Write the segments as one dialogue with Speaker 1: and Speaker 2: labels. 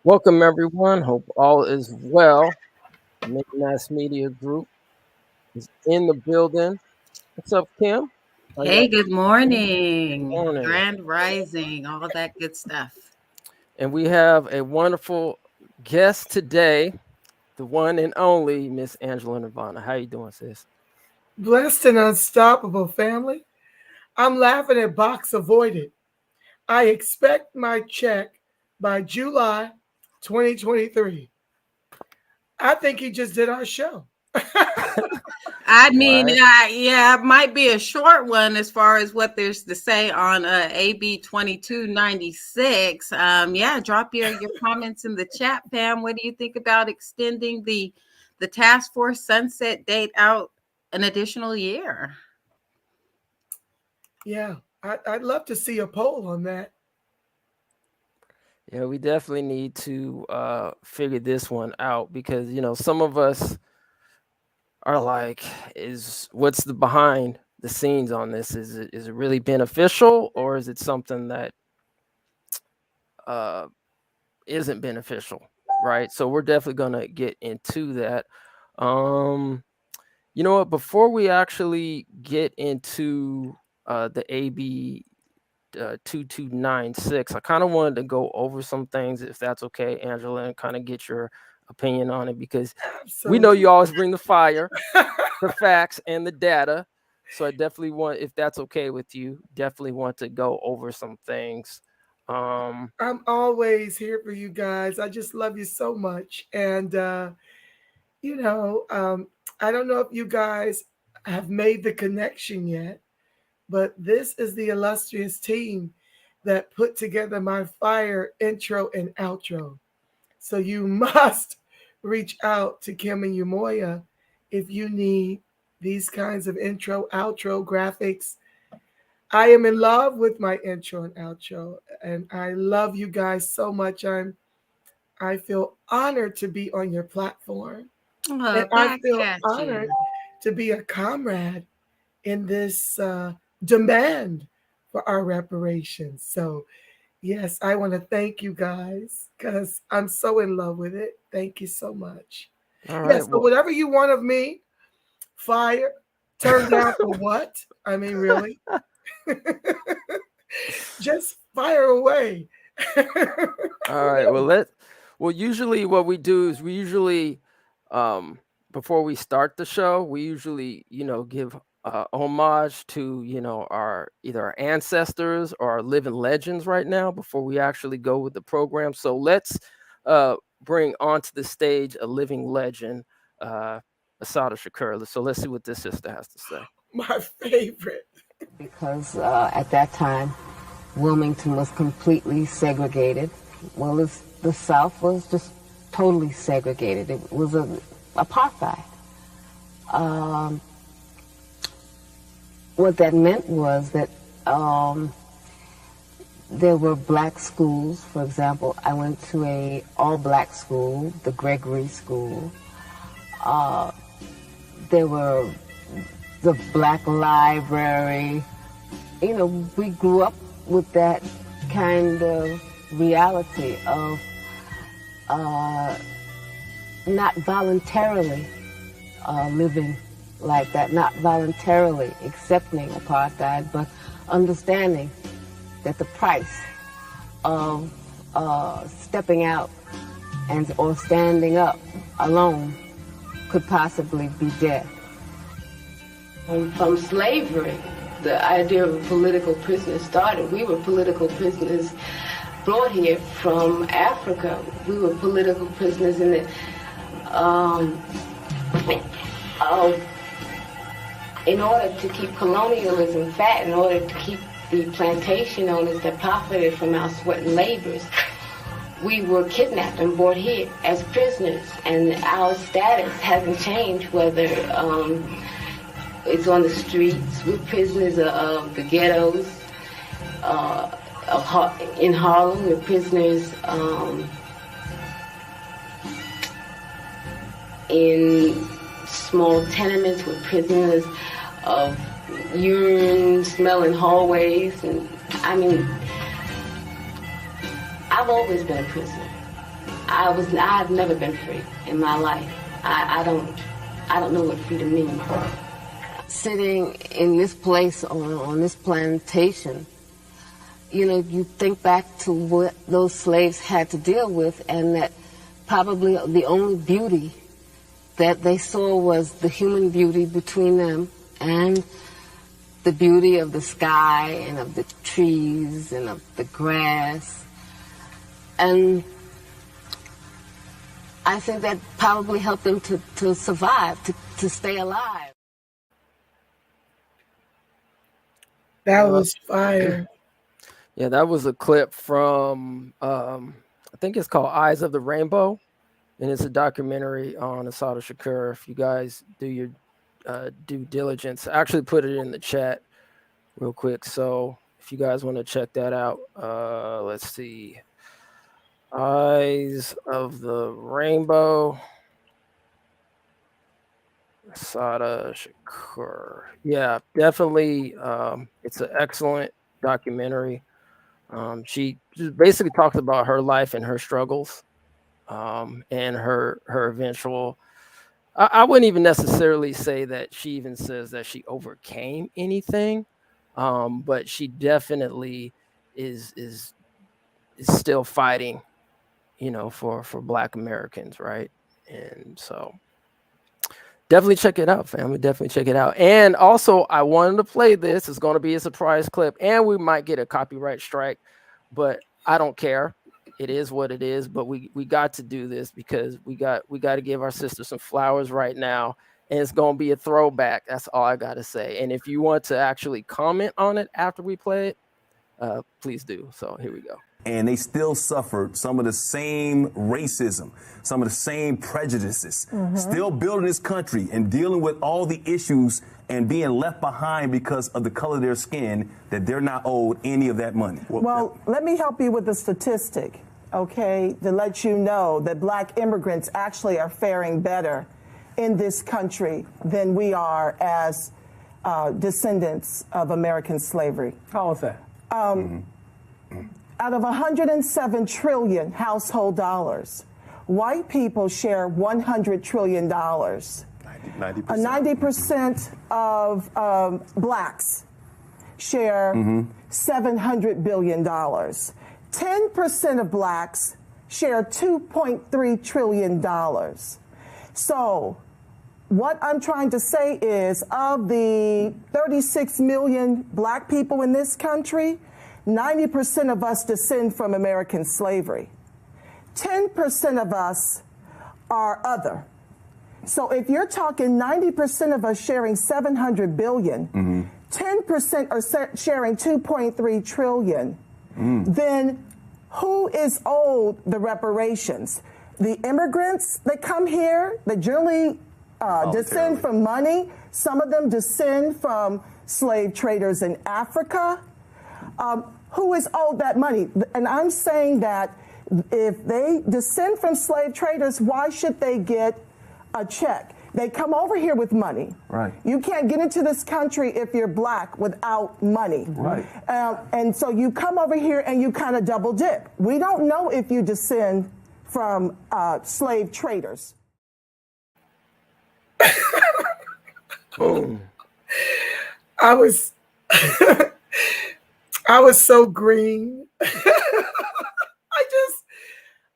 Speaker 1: Welcome, everyone. Hope all is well. Mass Media Group is in the building. What's up, Kim? How
Speaker 2: Hey,
Speaker 1: y'all
Speaker 2: good
Speaker 1: doing?
Speaker 2: morning.
Speaker 1: Morning.
Speaker 2: Grand rising, all that good stuff.
Speaker 1: And we have a wonderful guest today, the one and only Miss Angela Nirvana. How you doing, sis?
Speaker 3: Blessed and unstoppable family. I'm laughing at box avoided. I expect my check by July 2023. I think he just did our show.
Speaker 2: I mean,
Speaker 1: Right.
Speaker 2: yeah, it might be a short one as far as what there's to say on AB 2296. Yeah, drop your comments in the chat, Pam. What do you think about extending the task force sunset date out an additional year?
Speaker 3: Yeah, I'd love to see a poll on that.
Speaker 1: Yeah, we definitely need to figure this one out because some of us are like, is what's the behind the scenes on this? Is it really beneficial, or is it something that uh isn't beneficial, right? So we're definitely gonna get into that. Um, you know what? Before we actually get into the AB 2296, I kind of wanted to go over some things, if that's okay, Angela, and kind of get your opinion on it because we know
Speaker 3: Absolutely.
Speaker 1: you always bring the fire, the facts, and the data. So I definitely want, if that's okay with you, definitely want to go over some things.
Speaker 3: I'm always here for you guys. I just love you so much. And, you know, um, I don't know if you guys have made the connection yet, but this is the illustrious team that put together my fire intro and outro. So you must reach out to Kim and Umoya if you need these kinds of intro, outro graphics. I am in love with my intro and outro, and I love you guys so much. I feel honored to be on your platform, and
Speaker 2: Oh,
Speaker 3: I
Speaker 2: back
Speaker 3: feel
Speaker 2: at
Speaker 3: honored
Speaker 2: you.
Speaker 3: to be a comrade in this demand for our reparations. So, yes, I want to thank you guys because I'm so in love with it. Thank you so much.
Speaker 1: All right.
Speaker 3: Yes, so
Speaker 1: Well,
Speaker 3: whatever you want of me, fire, turn down for what? I mean, really? Just fire away.
Speaker 1: all right. Well, usually what we do is um, before we start the show, we usually, give homage to, our either our ancestors or our living legends right now before we actually go with the program. So let's bring onto the stage a living legend, Assata Shakur. So let's see what this sister has to say.
Speaker 3: My favorite.
Speaker 4: Because at that time, Wilmington was completely segregated. Well, the South was just totally segregated. It was apartheid. Um, what that meant was that there were black schools. For example, I went to a all-black school, the Gregory School. There were the black library. You know, we grew up with that kind of reality of not voluntarily living like that, not voluntarily accepting apartheid, but understanding that the price of stepping out and or standing up alone could possibly be death. From slavery, the idea of a political prisoner started. We were political prisoners brought here from Africa. We were political prisoners in the in order to keep colonialism fat, in order to keep the plantation owners that profited from our sweat and labors, we were kidnapped and brought here as prisoners, and our status hasn't changed, whether it's on the streets. We're prisoners of the ghettos. In Harlem, we're prisoners in small tenements. We're prisoners of urine-smelling hallways. And I mean, I've always been a prisoner. I've never been free in my life. I don't know what freedom means. Sitting in this place on this plantation, you know, you think back to what those slaves had to deal with, and that probably the only beauty that they saw was the human beauty between them and the beauty of the sky and of the trees and of the grass. And I think that probably helped them to survive, to stay alive.
Speaker 3: That was fire.
Speaker 1: Yeah, that was a clip from, I think it's called Eyes of the Rainbow, and it's a documentary on Assata Shakur. If you guys do your due diligence, I actually put it in the chat real quick. So if you guys want to check that out, let's see. Eyes of the Rainbow, Assata Shakur. Yeah, definitely. It's an excellent documentary. She just basically talks about her life and her struggles, and her eventual. I wouldn't even necessarily say that she even says that she overcame anything, but she definitely is still fighting, you know, for Black Americans, right? And so definitely check it out, family. Definitely check it out. And also, I wanted to play this. It's going to be a surprise clip, and we might get a copyright strike, but I don't care. It is what it is. But we got to do this because we got to give our sister some flowers right now, and it's going to be a throwback. That's all I got to say. And if you want to actually comment on it after we play it, please do. So here we go.
Speaker 5: And they still suffered some of the same racism, some of the same prejudices, still building this country and dealing with all the issues and being left behind because of the color of their skin, that they're not owed any of that money.
Speaker 6: Well, let me help you with a statistic, okay, to let you know that Black immigrants actually are faring better in this country than we are as descendants of American slavery.
Speaker 7: How is that?
Speaker 6: Out of 107 trillion household dollars, white people share $100 trillion. 90% of blacks share $700 billion. 10% of blacks share $2.3 trillion. So what I'm trying to say is, of the 36 million Black people in this country, 90% of us descend from American slavery. 10% of us are other. So if you're talking 90% of us sharing 700 billion, 10% are sharing 2.3 trillion, then who is owed the reparations? The immigrants that come here, that generally descend from money. Some of them descend from slave traders in Africa. Who is owed that money? And I'm saying that if they descend from slave traders, why should they get a check? They come over here with money.
Speaker 5: Right.
Speaker 6: You can't get into this country if you're Black without money.
Speaker 5: Right.
Speaker 6: And so you come over here and you kind of double dip. We don't know if you descend from slave traders.
Speaker 1: Boom.
Speaker 3: I was I was so green.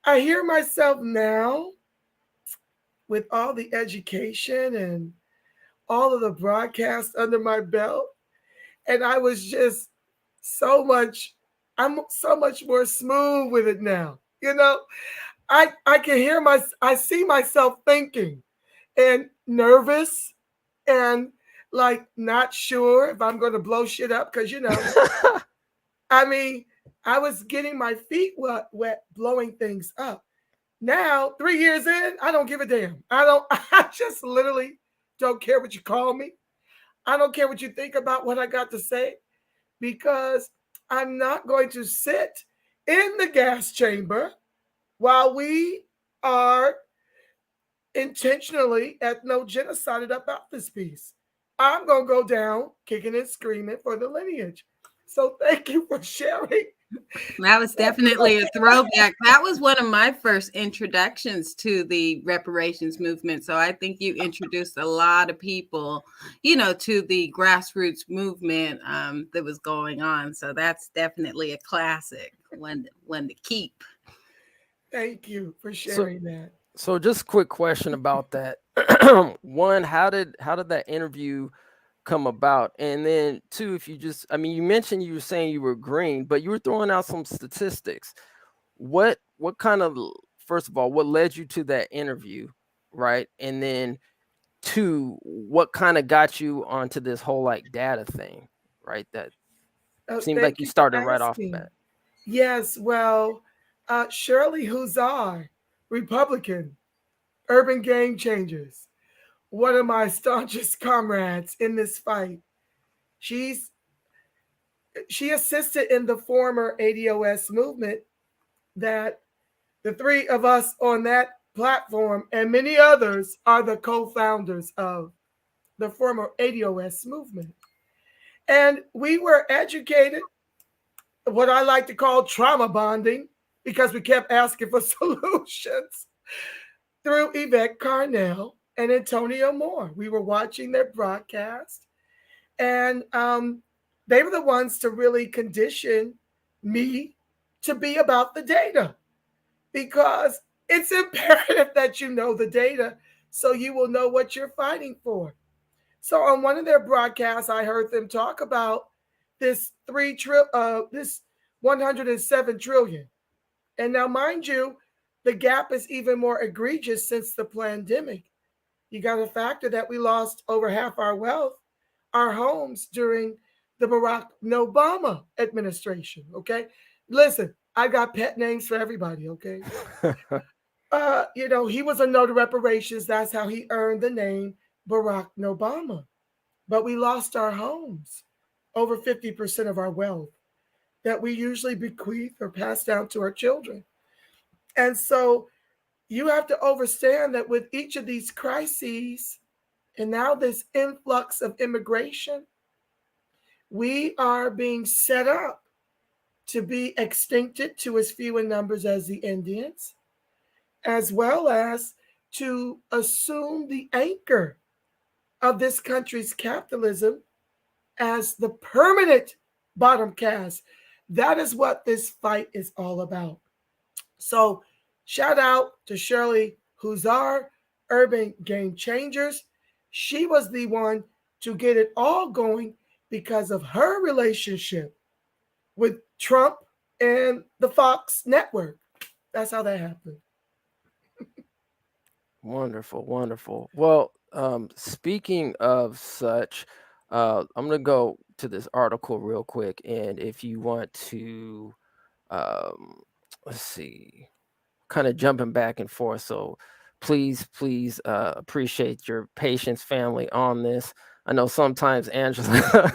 Speaker 3: I hear myself now with all the education and all of the broadcasts under my belt. And I was just I'm so much more smooth with it now. You know, I can I see myself thinking and nervous and like not sure if I'm going to blow shit up because, you know, I mean, I was getting my feet wet blowing things up. Now, 3 years in, I don't give a damn. I just literally don't care what you call me. I don't care what you think about what I got to say, because I'm not going to sit in the gas chamber while we are intentionally ethno-genocided about this piece. I'm going to go down kicking and screaming for the lineage. So thank you for sharing
Speaker 2: That was definitely a throwback. That was one of my first introductions to the reparations movement. So I think you introduced a lot of people, to the grassroots movement that was going on. So that's definitely a classic one to keep.
Speaker 3: Thank you for sharing that.
Speaker 1: So just a quick question about that. One, how did that interview come about? And then two, if you just, you mentioned you were saying you were green, but you were throwing out some statistics. What kind of, first of all, what led you to that interview, right? And then two, what kind of got you onto this whole like data thing, right? That seemed like
Speaker 3: Thank
Speaker 1: you
Speaker 3: you for
Speaker 1: started right off the
Speaker 3: asking.
Speaker 1: bat.
Speaker 3: Yes, well, Shirley Huzar, Republican, Urban Game Changers, one of my staunchest comrades in this fight. She assisted in the former ADOS movement that the three of us on that platform and many others are the co-founders of the former ADOS movement. And we were educated, what I like to call trauma bonding, because we kept asking for solutions through Yvette Carnell and Antonio Moore. We were watching their broadcast, and they were the ones to really condition me to be about the data, because it's imperative that you know the data so you will know what you're fighting for. So on one of their broadcasts, I heard them talk about this this 107 trillion. And now, mind you, the gap is even more egregious since the pandemic. You got to factor that we lost over half our wealth, our homes, during the Barack Obama administration. Okay, listen, I got pet names for everybody. Okay, he was a no to reparations. That's how he earned the name Barack Obama. But we lost our homes, over 50% of our wealth that we usually bequeath or pass down to our children. And so you have to understand that with each of these crises and now this influx of immigration, we are being set up to be extincted to as few in numbers as the Indians, as well as to assume the anchor of this country's capitalism as the permanent bottom caste. That is what this fight is all about. So shout out to Shirley Huzar, Urban Game Changers. She was the one to get it all going because of her relationship with Trump and the Fox network. That's how that happened.
Speaker 1: Wonderful, wonderful. Well, speaking of such, I'm going to go to this article real quick. And if you want to, let's see, kind of jumping back and forth. So please appreciate your patience, family, on this. I know sometimes, Angela,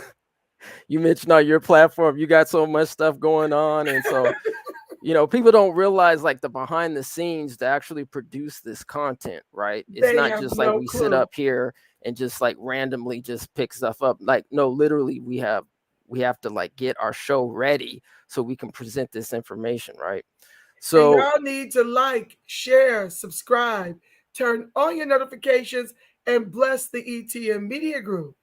Speaker 1: you mentioned on your platform, you got so much stuff going on. And so, people don't realize like the behind the scenes to actually produce this content, right? It's
Speaker 3: They
Speaker 1: not
Speaker 3: have
Speaker 1: just
Speaker 3: no
Speaker 1: like we sit
Speaker 3: clue.
Speaker 1: up here and just like randomly just pick stuff up. Like, no, literally we have to like get our show ready so we can present this information, right?
Speaker 3: And
Speaker 1: So
Speaker 3: y'all need to like, share, subscribe, turn on your notifications, and bless the ETM Media Group.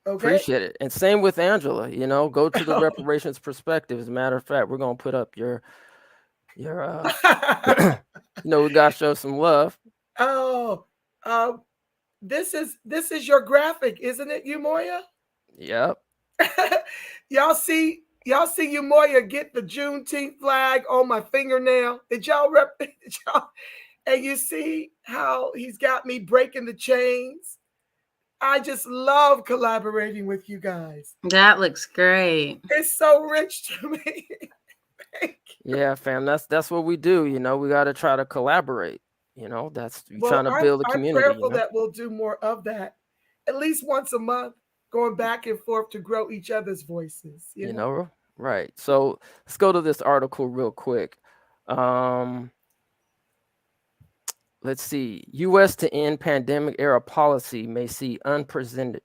Speaker 3: Okay?
Speaker 1: appreciate it. And same with Angela, go to the Reparations Perspective. As a matter of fact, we're going to put up your we got to show some love.
Speaker 3: Oh, this is your graphic, isn't it, Umoya?
Speaker 1: Yep.
Speaker 3: y'all see Umoya get the Juneteenth flag on my fingernail. Did y'all and you see how he's got me breaking the chains? I just love collaborating with you guys.
Speaker 2: That looks great.
Speaker 3: It's so rich to me.
Speaker 1: Yeah, fam. That's what we do. We got to try to collaborate. That's you trying to build a
Speaker 3: I'm
Speaker 1: community.
Speaker 3: prayerful that we'll do more of that, at least once a month, going back and forth to grow each other's voices. You know?
Speaker 1: Right. So let's go to this article real quick. Let's see. U.S. to end pandemic era policy may see unprecedented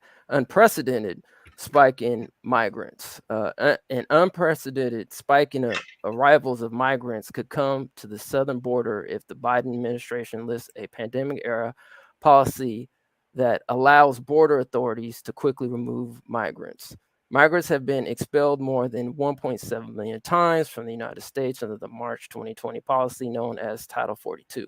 Speaker 1: spike in migrants. An unprecedented spike in arrivals of migrants could come to the southern border if the Biden administration lifts a pandemic-era policy that allows border authorities to quickly remove migrants. Migrants have been expelled more than 1.7 million times from the United States under the March 2020 policy known as Title 42.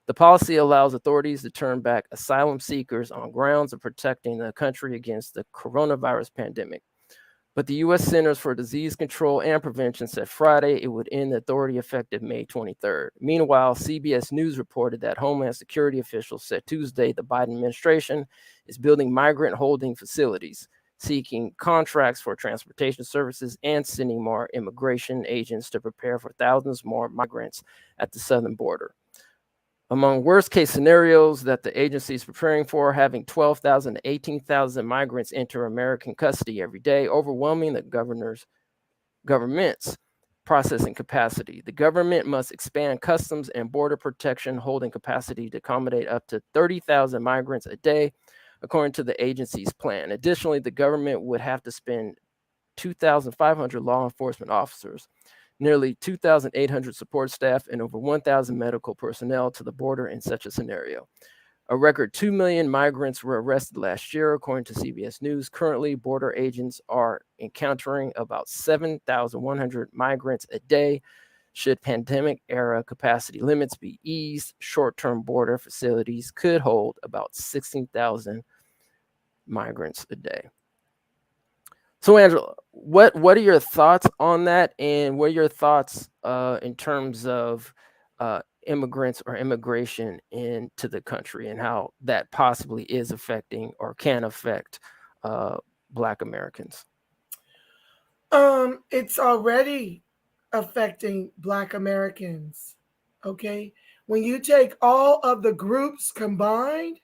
Speaker 1: The policy allows authorities to turn back asylum seekers on grounds of protecting the country against the coronavirus pandemic. But the U.S. Centers for Disease Control and Prevention said Friday it would end the authority effective May 23rd. Meanwhile, CBS News reported that Homeland Security officials said Tuesday the Biden administration is building migrant holding facilities, seeking contracts for transportation services, and sending more immigration agents to prepare for thousands more migrants at the southern border. Among worst-case scenarios that the agency is preparing for, having 12,000 to 18,000 migrants enter American custody every day, overwhelming the government's processing capacity. The government must expand customs and border protection holding capacity to accommodate up to 30,000 migrants a day, according to the agency's plan. Additionally, the government would have to spend 2,500 law enforcement officers, nearly 2,800 support staff, and over 1,000 medical personnel to the border in such a scenario. A record 2 million migrants were arrested last year, according to CBS News. Currently, border agents are encountering about 7,100 migrants a day. Should pandemic-era capacity limits be eased, short-term border facilities could hold about 16,000 migrants a day. So, Angela, what are your thoughts on that, and what are your thoughts in terms of immigrants or immigration into the country, and how that possibly is affecting or can affect Black Americans?
Speaker 3: It's already affecting Black Americans. Okay, when you take all of the groups combined,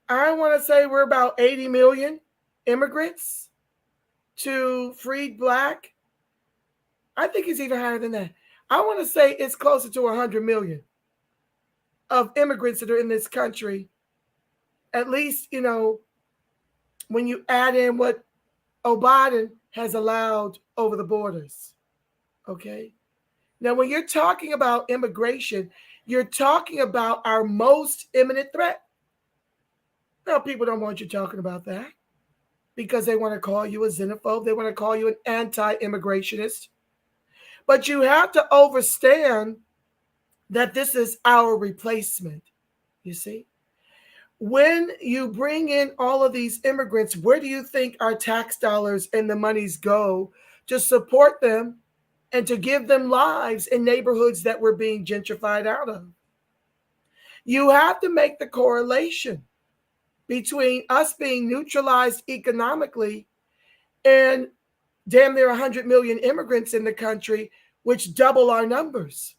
Speaker 3: I want to say we're about 80 million immigrants to freed Black. I think it's even higher than that. I want to say it's closer to 100 million of immigrants that are in this country. At least, when you add in what Biden has allowed over the borders. Okay. Now, when you're talking about immigration, you're talking about our most imminent threat. Now, people don't want you talking about that, because they want to call you a xenophobe. They want to call you an anti-immigrationist. But you have to understand that this is our replacement, you see. When you bring in all of these immigrants, where do you think our tax dollars and the monies go to support them and to give them lives in neighborhoods that we're being gentrified out of? You have to make the correlation between us being neutralized economically and damn near 100 million immigrants in the country, which double our numbers.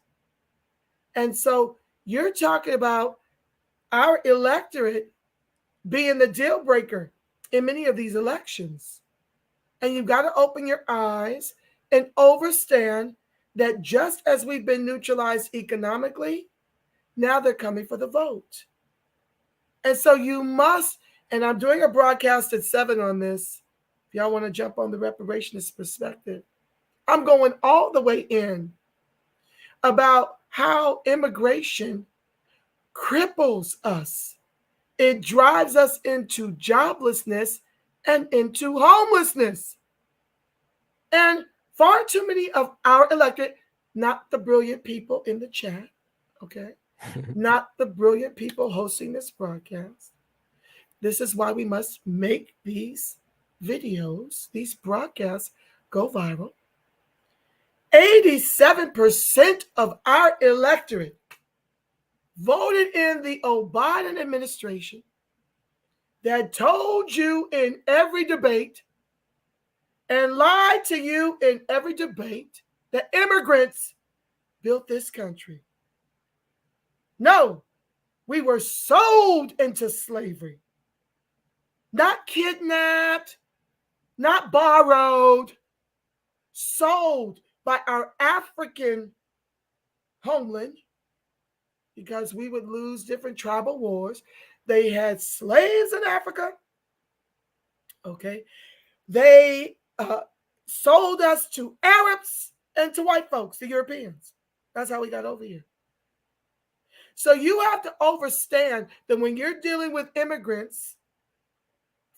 Speaker 3: And so you're talking about our electorate being the deal breaker in many of these elections. And you've got to open your eyes and understand that just as we've been neutralized economically, now they're coming for the vote. And so you must, and I'm doing a broadcast at 7 on this, if y'all want to jump on the Reparationist Perspective. I'm going all the way in about how immigration cripples us. It drives us into joblessness and into homelessness. And far too many of our electorate, not the brilliant people in the chat, okay? Not the brilliant people hosting this broadcast. This is why we must make these videos, these broadcasts go viral. 87% of our electorate voted in the Biden administration that told you in every debate and lied to you in every debate that immigrants built this country. No, we were sold into slavery, not kidnapped, not borrowed, sold by our African homeland, because we would lose different tribal wars. They had slaves in Africa, okay? They sold us to Arabs and to white folks, the Europeans. That's how we got over here. So you have to understand that when you're dealing with immigrants,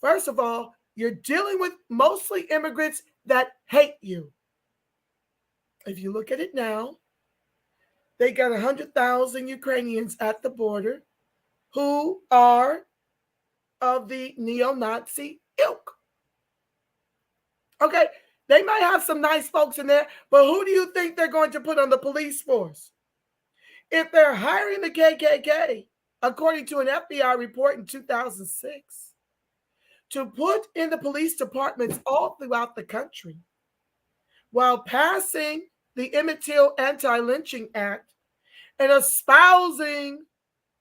Speaker 3: first of all, you're dealing with mostly immigrants that hate you. If you look at it now, they got 100,000 Ukrainians at the border who are of the neo-Nazi ilk. Okay, they might have some nice folks in there, but who do you think they're going to put on the police force? If they're hiring the KKK, according to an FBI report in 2006, to put in the police departments all throughout the country, while passing the Emmett Till Anti-Lynching Act and espousing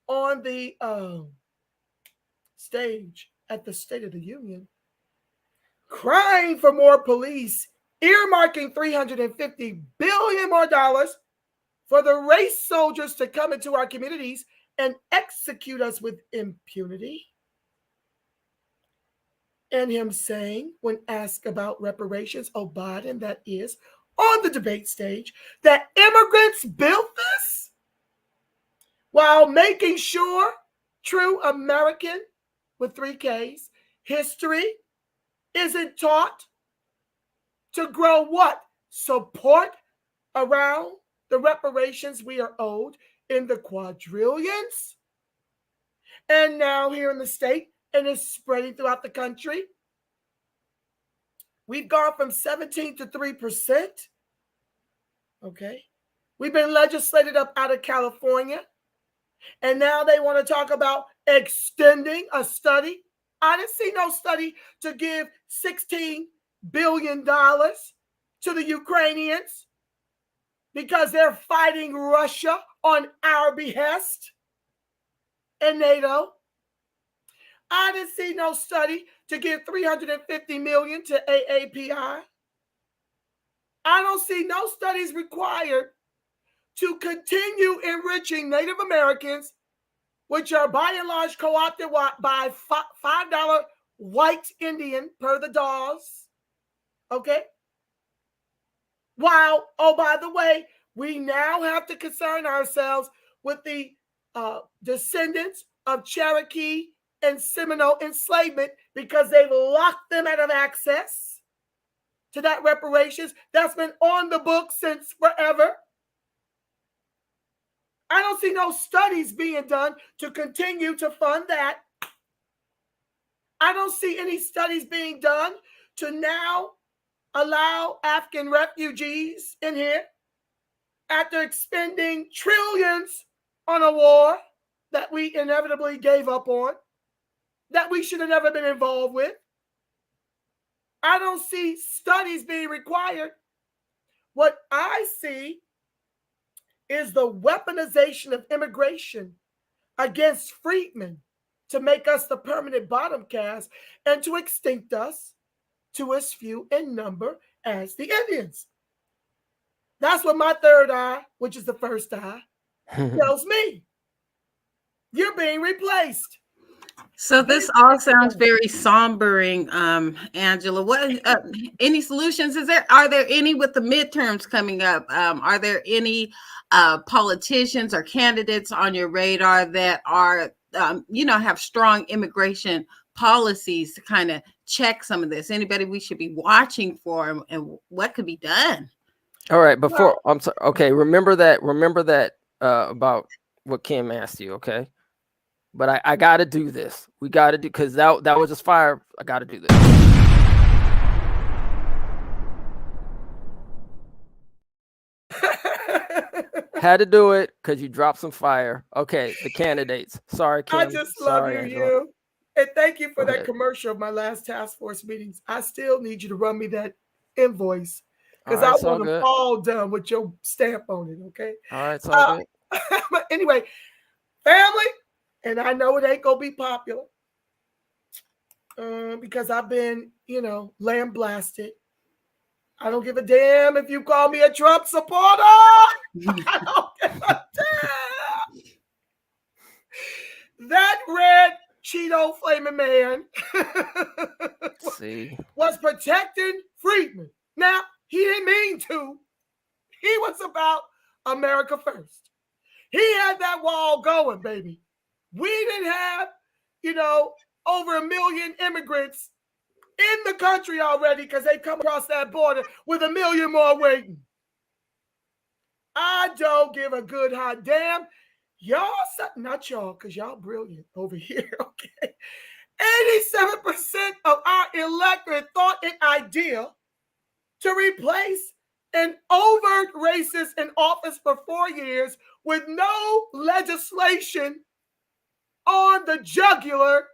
Speaker 3: on the stage at the State of the Union, crying for more police, earmarking $350 billion more dollars for the race soldiers to come into our communities and execute us with impunity. And him saying, when asked about reparations, Biden, that is, on the debate stage, that immigrants built this while making sure true American, with 3 Ks, history isn't taught to grow what? Support around the reparations we are owed in the quadrillions. And now here in the state, and it's spreading throughout the country. We've gone from 17 to 3%. Okay. We've been legislated up out of California. And now they want to talk about extending a study. I didn't see no study to give $16 billion to the Ukrainians because they're fighting Russia on our behest and NATO. I didn't see no study to give $350 million to AAPI. I don't see no studies required to continue enriching Native Americans, which are by and large co-opted by $5 white Indian per the Dawes. Okay? While, oh, by the way, we now have to concern ourselves with the descendants of Cherokee and Seminole enslavement because they've locked them out of access to that reparations that's been on the books since forever. I don't see no studies being done to continue to fund that. I don't see any studies being done to now allow African refugees in here after expending trillions on a war that we inevitably gave up on, that we should have never been involved with. I don't see studies being required. What I see is the weaponization of immigration against Freeman to make us the permanent bottom caste and to extinct us to as few in number as the Indians. That's what my third eye, which is the first eye, tells me. You're being replaced.
Speaker 2: So this all sounds very sombering, Angela. What any solutions are there any with the midterms coming up? Are there any politicians or candidates on your radar that are have strong immigration policies to kind of check some of this? Anybody we should be watching for, and what could be done?
Speaker 1: All right, I'm sorry. Okay, remember that about what Kim asked you, okay? But I got to do this. We got to do, because that was just fire. I got to do this. Had to do it because you dropped some fire. Okay, the candidates. Sorry, Kim.
Speaker 3: I just love you. And thank you for that commercial of my last task force meetings. I still need you to run me that invoice because I want them all done with your stamp on it, okay?
Speaker 1: All right, it's all good.
Speaker 3: But anyway, family, and I know it ain't going to be popular because I've been, lambasted. I don't give a damn if you call me a Trump supporter. I don't give a damn. That red Cheeto flaming man
Speaker 1: See,
Speaker 3: was protecting Freeman. Now, he didn't mean to. He was about America first. He had that wall going, baby. We didn't have, over 1 million immigrants in the country already because they come across that border with 1 million more waiting. I don't give a good hot damn. Y'all, not y'all, because y'all brilliant over here, okay? 87% of our electorate thought it ideal to replace an overt racist in office for 4 years with no legislation on the jugular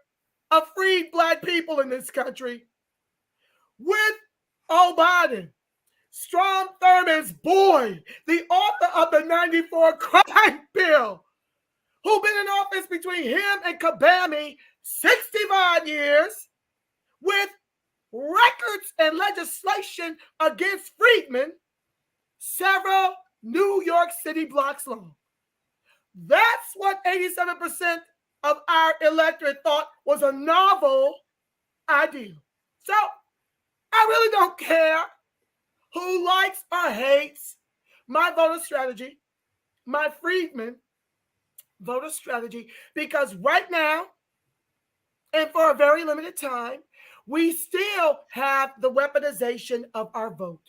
Speaker 3: of freed Black people in this country. With Biden, Strom Thurmond's boy, the author of the 94 crime bill, who've been in office between him and Kabami 65 years, with records and legislation against Freeman, several New York City blocks long. That's what 87% of our electorate thought was a novel idea. So I really don't care who likes or hates my voter strategy, my Freeman voter strategy, because right now, and for a very limited time, we still have the weaponization of our vote.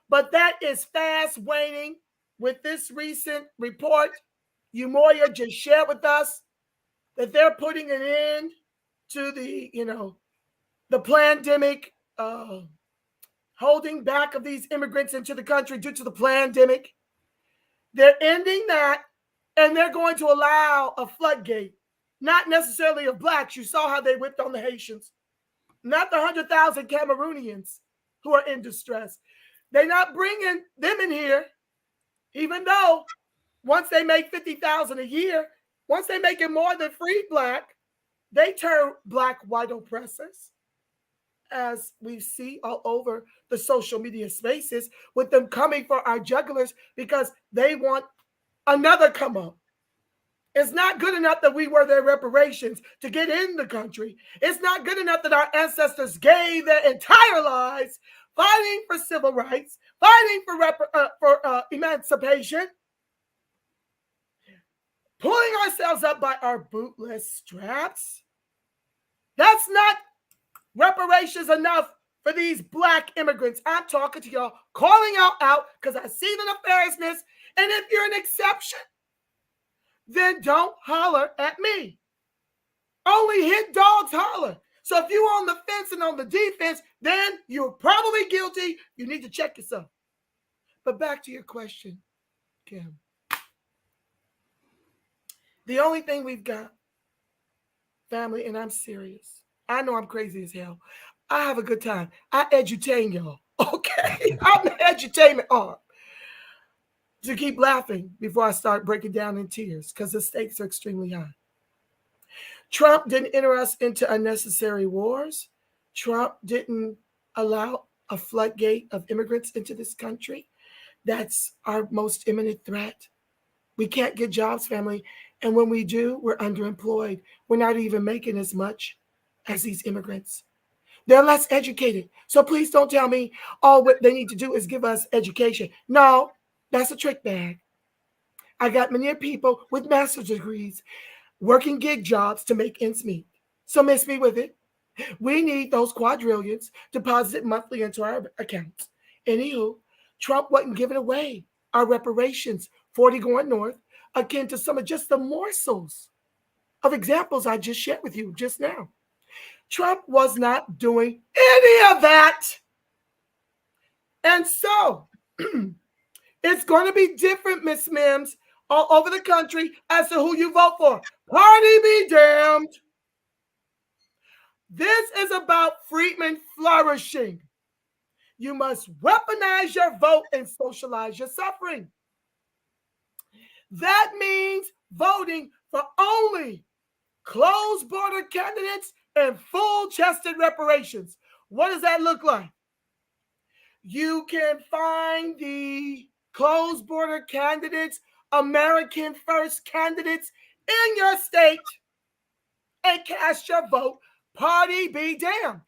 Speaker 3: But that is fast waning with this recent report Umoya just shared with us, that they're putting an end to the pandemic, holding back of these immigrants into the country due to the pandemic. They're ending that, and they're going to allow a floodgate, not necessarily of Blacks. You saw how they whipped on the Haitians, not the 100,000 Cameroonians who are in distress. They're not bringing them in here, even though once they make $50,000 a year, once they make it more than free Black, they turn Black white oppressors, as we see all over the social media spaces, with them coming for our jugglers because they want another come up. It's not good enough that we were their reparations to get in the country. It's not good enough that our ancestors gave their entire lives fighting for civil rights, fighting for emancipation, pulling ourselves up by our bootless straps. That's not reparations enough for these Black immigrants. I'm talking to y'all, calling y'all out because I see the nefariousness. And if you're an exception, then don't holler at me. Only hit dogs holler. So if you're on the fence and on the defense, then you're probably guilty. You need to check yourself. But back to your question, Kim. The only thing we've got, family, and I'm serious. I know I'm crazy as hell. I have a good time. I edutain y'all, okay? I'm the edutainment arm. To keep laughing before I start breaking down in tears because the stakes are extremely high. Trump didn't enter us into unnecessary wars. Trump didn't allow a floodgate of immigrants into this country. That's our most imminent threat. We can't get jobs, family. And when we do, we're underemployed. We're not even making as much as these immigrants. They're less educated. So please don't tell me all what they need to do is give us education. No, that's a trick bag. I got many people with master's degrees working gig jobs to make ends meet. So miss me with it. We need those quadrillions deposited monthly into our accounts. Anywho, Trump wasn't giving away our reparations, 40 going north, akin to some of just the morsels of examples I just shared with you just now. Trump was not doing any of that. And so it's going to be different, Miss Mims, all over the country as to who you vote for. Party be damned. This is about Freeman flourishing. You must weaponize your vote and socialize your suffering. That means voting for only closed border candidates and full-chested reparations. What does that look like? You can find the closed border candidates, American first candidates in your state and cast your vote. Party be damned.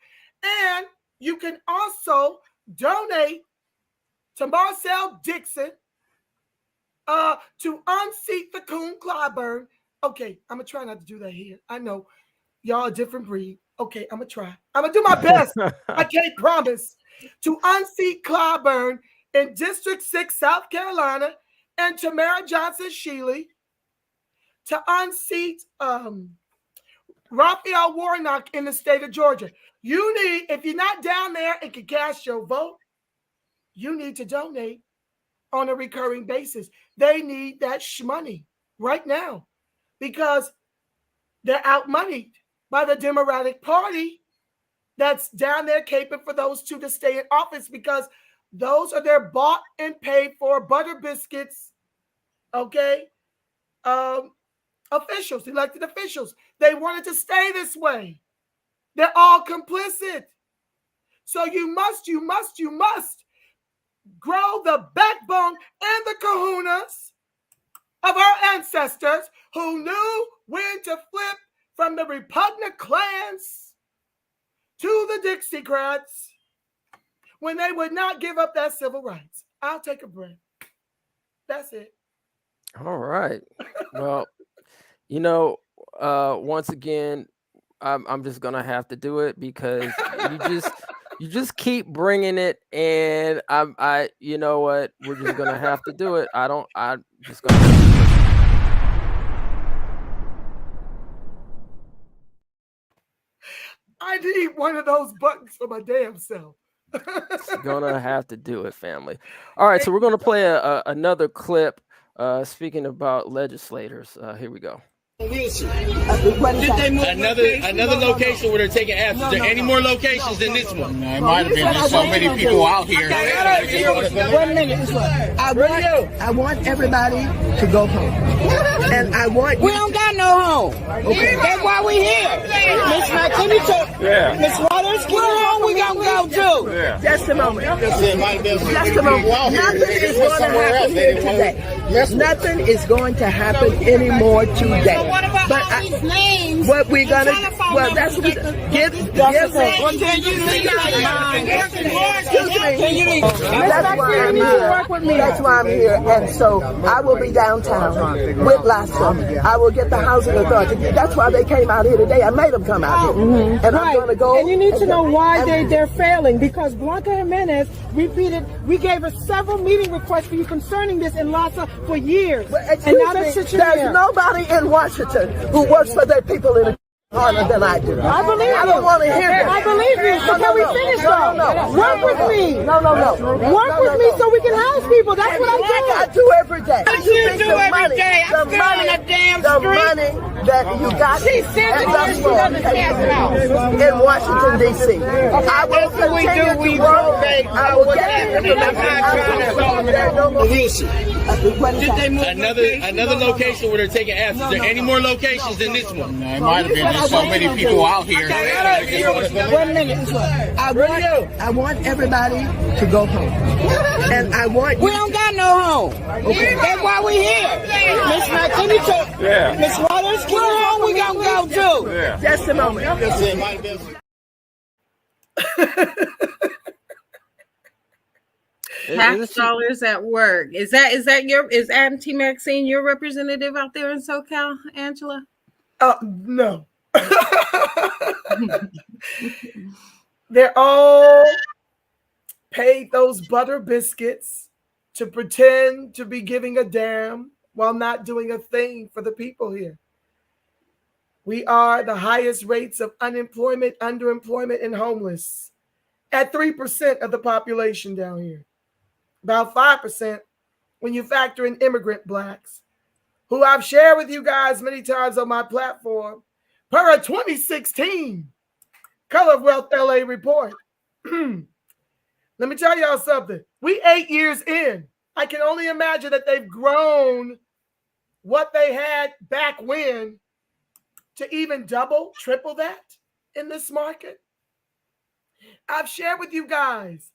Speaker 3: And you can also donate to Marcel Dixon to unseat the Coon Clyburn. Okay, I'm going to try not to do that here. I know y'all a different breed. Okay, I'm going to try. I'm going to do my best. I can't promise. To unseat Clyburn in District 6, South Carolina, and Tamara Johnson Shealy. To unseat Raphael Warnock in the state of Georgia. You need, if you're not down there and can cast your vote, you need to donate on a recurring basis. They need that money right now because they're outmoneyed by the Democratic Party that's down there caping for those two to stay in office because those are their bought and paid for butter biscuits, okay? Officials, elected officials. They wanted to stay this way. They're all complicit. So you must grow the backbone and the kahunas of our ancestors who knew when to flip from the repugnant clans to the Dixiecrats when they would not give up their civil rights. I'll take a breath. That's it.
Speaker 1: All right. Well, you know, once again, I'm just gonna have to do it because you just keep bringing it, and I you know what, we're just gonna have to do it. I'm just gonna have to do it.
Speaker 3: I need one of those buttons for my damn self.
Speaker 1: Gonna have to do it, family. All right, so we're gonna play another clip. Speaking about legislators, here we go.
Speaker 7: Another location where they're taking apps. Is there any more locations than this one?
Speaker 8: It might have been. There's so many people out here.
Speaker 9: 1 minute. I want everybody to go home. And I want we don't got no home. Okay. That's why we here. Miss Maxine, Miss Waters, get home. We gonna go too. Yeah. Just a moment. Just a moment. Nothing is going to happen here today. Nothing is going to happen anymore today.
Speaker 10: What about these names?
Speaker 9: What we're gonna? Well, that's what give.
Speaker 10: Can you leave?
Speaker 9: Excuse me. That's why I'm here. That's why I'm here. And so I will be downtown with LASA. I will get the housing authority. That's why they came out here today. I made them come out here. Mm-hmm. And I'm going to go.
Speaker 6: And you need to know why they're failing, because Blanca Jimenez repeated, we gave her several meeting requests for you concerning this in LASA for years.
Speaker 9: Well, and now there's nobody in Washington who works for their people in a harder than I do.
Speaker 6: I believe you.
Speaker 9: I don't want to hear that.
Speaker 6: I believe you. So can we finish though? Work with me.
Speaker 9: No.
Speaker 6: Work with me so we can house people. That's what I do.
Speaker 9: I do every day.
Speaker 10: What you do every day? I'm still on the damn street.
Speaker 9: The money that you got in Washington, D.C. I will continue to work. I will get
Speaker 7: Another location where they're taking apps. Is there any more locations than this one?
Speaker 8: It might have been. There's so many people out here.
Speaker 9: 1 minute. I want everybody to go home. And I want
Speaker 10: we don't got no home. Okay. That's why we here. Miss Maxine, Miss Waters, get home. We gonna go too.
Speaker 9: Yeah. Just a moment.
Speaker 2: Tax dollars at work. Is Auntie Maxine your representative out there in SoCal, Angela?
Speaker 3: No. They're all paid those butter biscuits to pretend to be giving a damn while not doing a thing for the people here. We are the highest rates of unemployment, underemployment, and homeless at 3% of the population down here. About 5% when you factor in immigrant blacks, who I've shared with you guys many times on my platform, per a 2016 Color of Wealth LA report. Let me tell y'all something. We 8 years in. I can only imagine that they've grown what they had back when to even double, triple that in this market. I've shared with you guys.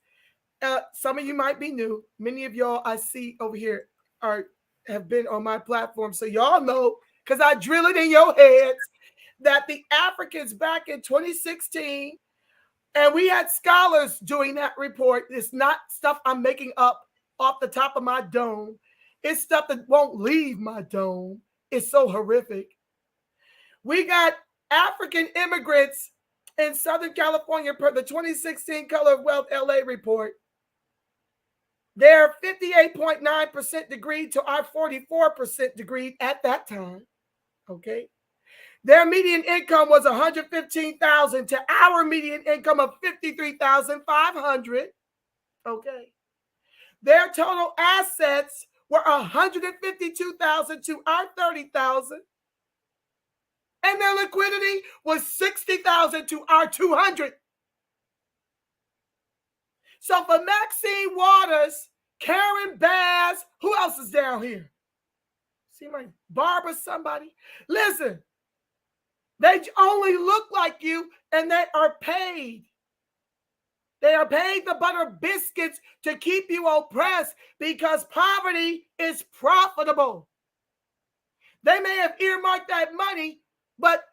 Speaker 3: Some of you might be new. Many of y'all I see over here have been on my platform. So y'all know, because I drill it in your heads, that the Africans back in 2016 And we had scholars doing that report. It's not stuff I'm making up off the top of my dome. It's stuff that won't leave my dome. It's so horrific. We got African immigrants in Southern California per the 2016 Color of Wealth LA report. They're 58.9% degree to our 44% degree at that time. Okay. Their median income was $115,000 to our median income of $53,500. Okay. Their total assets were $152,000 to our $30,000. And their liquidity was $60,000 to our $200,000. So for Maxine Waters, Karen Bass, who else is down here? See my Barbara somebody? Listen, they only look like you and they are paid. They are paid the butter biscuits to keep you oppressed because poverty is profitable. They may have earmarked that money, but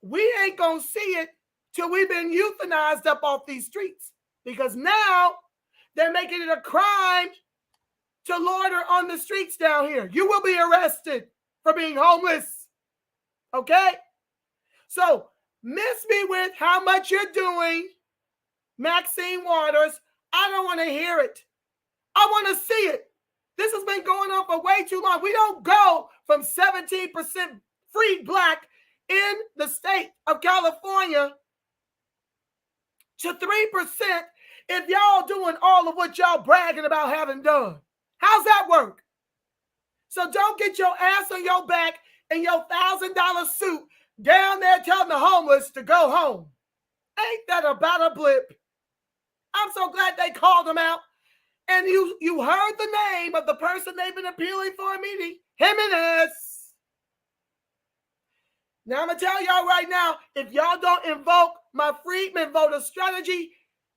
Speaker 3: we ain't going to see it till we've been euthanized up off these streets. Because now they're making it a crime to loiter on the streets down here. You will be arrested for being homeless. Okay? So, miss me with how much you're doing, Maxine Waters. I don't want to hear it. I want to see it. This has been going on for way too long. We don't go from 17% free black in the state of California to 3% if y'all doing all of what y'all bragging about having done. How's that work? So don't get your ass on your back in your $1,000 suit down there telling the homeless to go home. Ain't that about a blip? I'm so glad they called them out. And you heard the name of the person they've been appealing for a meeting, Jimenez. Now I'm going to tell y'all right now, if y'all don't invoke my Freeman voter strategy,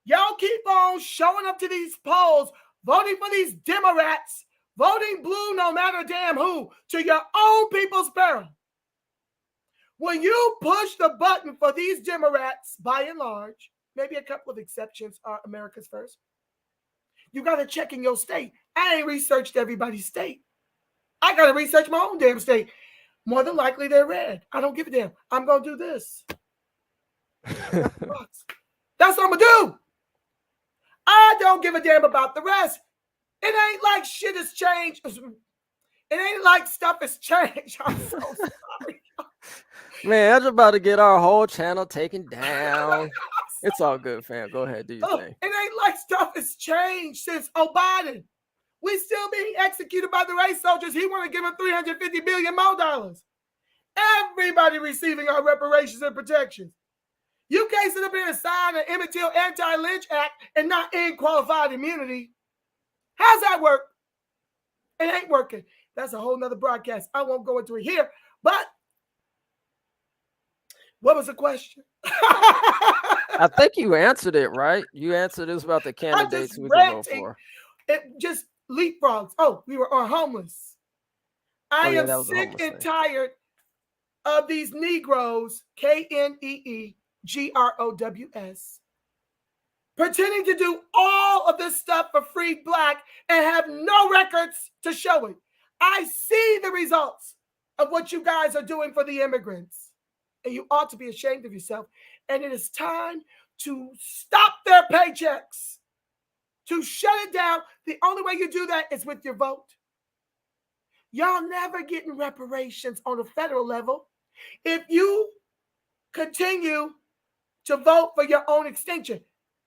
Speaker 3: y'all keep on showing up to these polls, voting for these Democrats, voting blue no matter damn who, to your own people's peril. When you push the button for these Democrats, by and large, maybe a couple of exceptions are America's first, you got to check in your state. I ain't researched everybody's state. I got to research my own damn state. More than likely, they're red. I don't give a damn. I'm going to do this. That's what I'm going to do. I don't give a damn about the rest. It ain't like shit has changed. It ain't like stuff has changed. I'm so sorry.
Speaker 1: Man, that's about to get our whole channel taken down. It's all good, fam. Go ahead, do your thing.
Speaker 3: It ain't like stuff has changed since Biden. We still being executed by the race soldiers. He want to give him $350 billion more. Everybody receiving our reparations and protections. You can't sit up here and sign an Emmett Till Anti-Lynch Act and not end qualified immunity. How's that work? It ain't working. That's a whole nother broadcast. I won't go into it here. But what was the question?
Speaker 1: I think you answered it, right? You answered this about the candidates we can vote for.
Speaker 3: It just leapfrogs. Oh, we were on homeless. I am sick and tired of these Negroes, KNEEGROWS, pretending to do all of this stuff for free black and have no records to show it. I see the results of what you guys are doing for the immigrants. And you ought to be ashamed of yourself. And it is time to stop their paychecks, to shut it down. The only way you do that is with your vote. Y'all never getting reparations on a federal level if you continue to vote for your own extinction.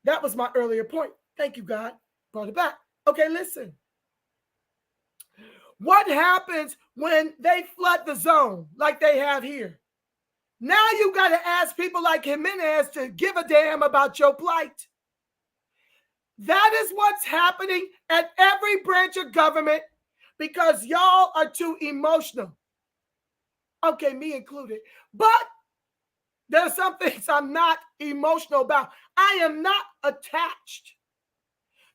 Speaker 3: That was my earlier point. Thank you, God. Brought it back. Okay, listen. What happens when they flood the zone like they have here? Now you got to ask people like Jimenez to give a damn about your plight. That is what's happening at every branch of government because y'all are too emotional. Okay, me included. But there are some things I'm not emotional about. I am not attached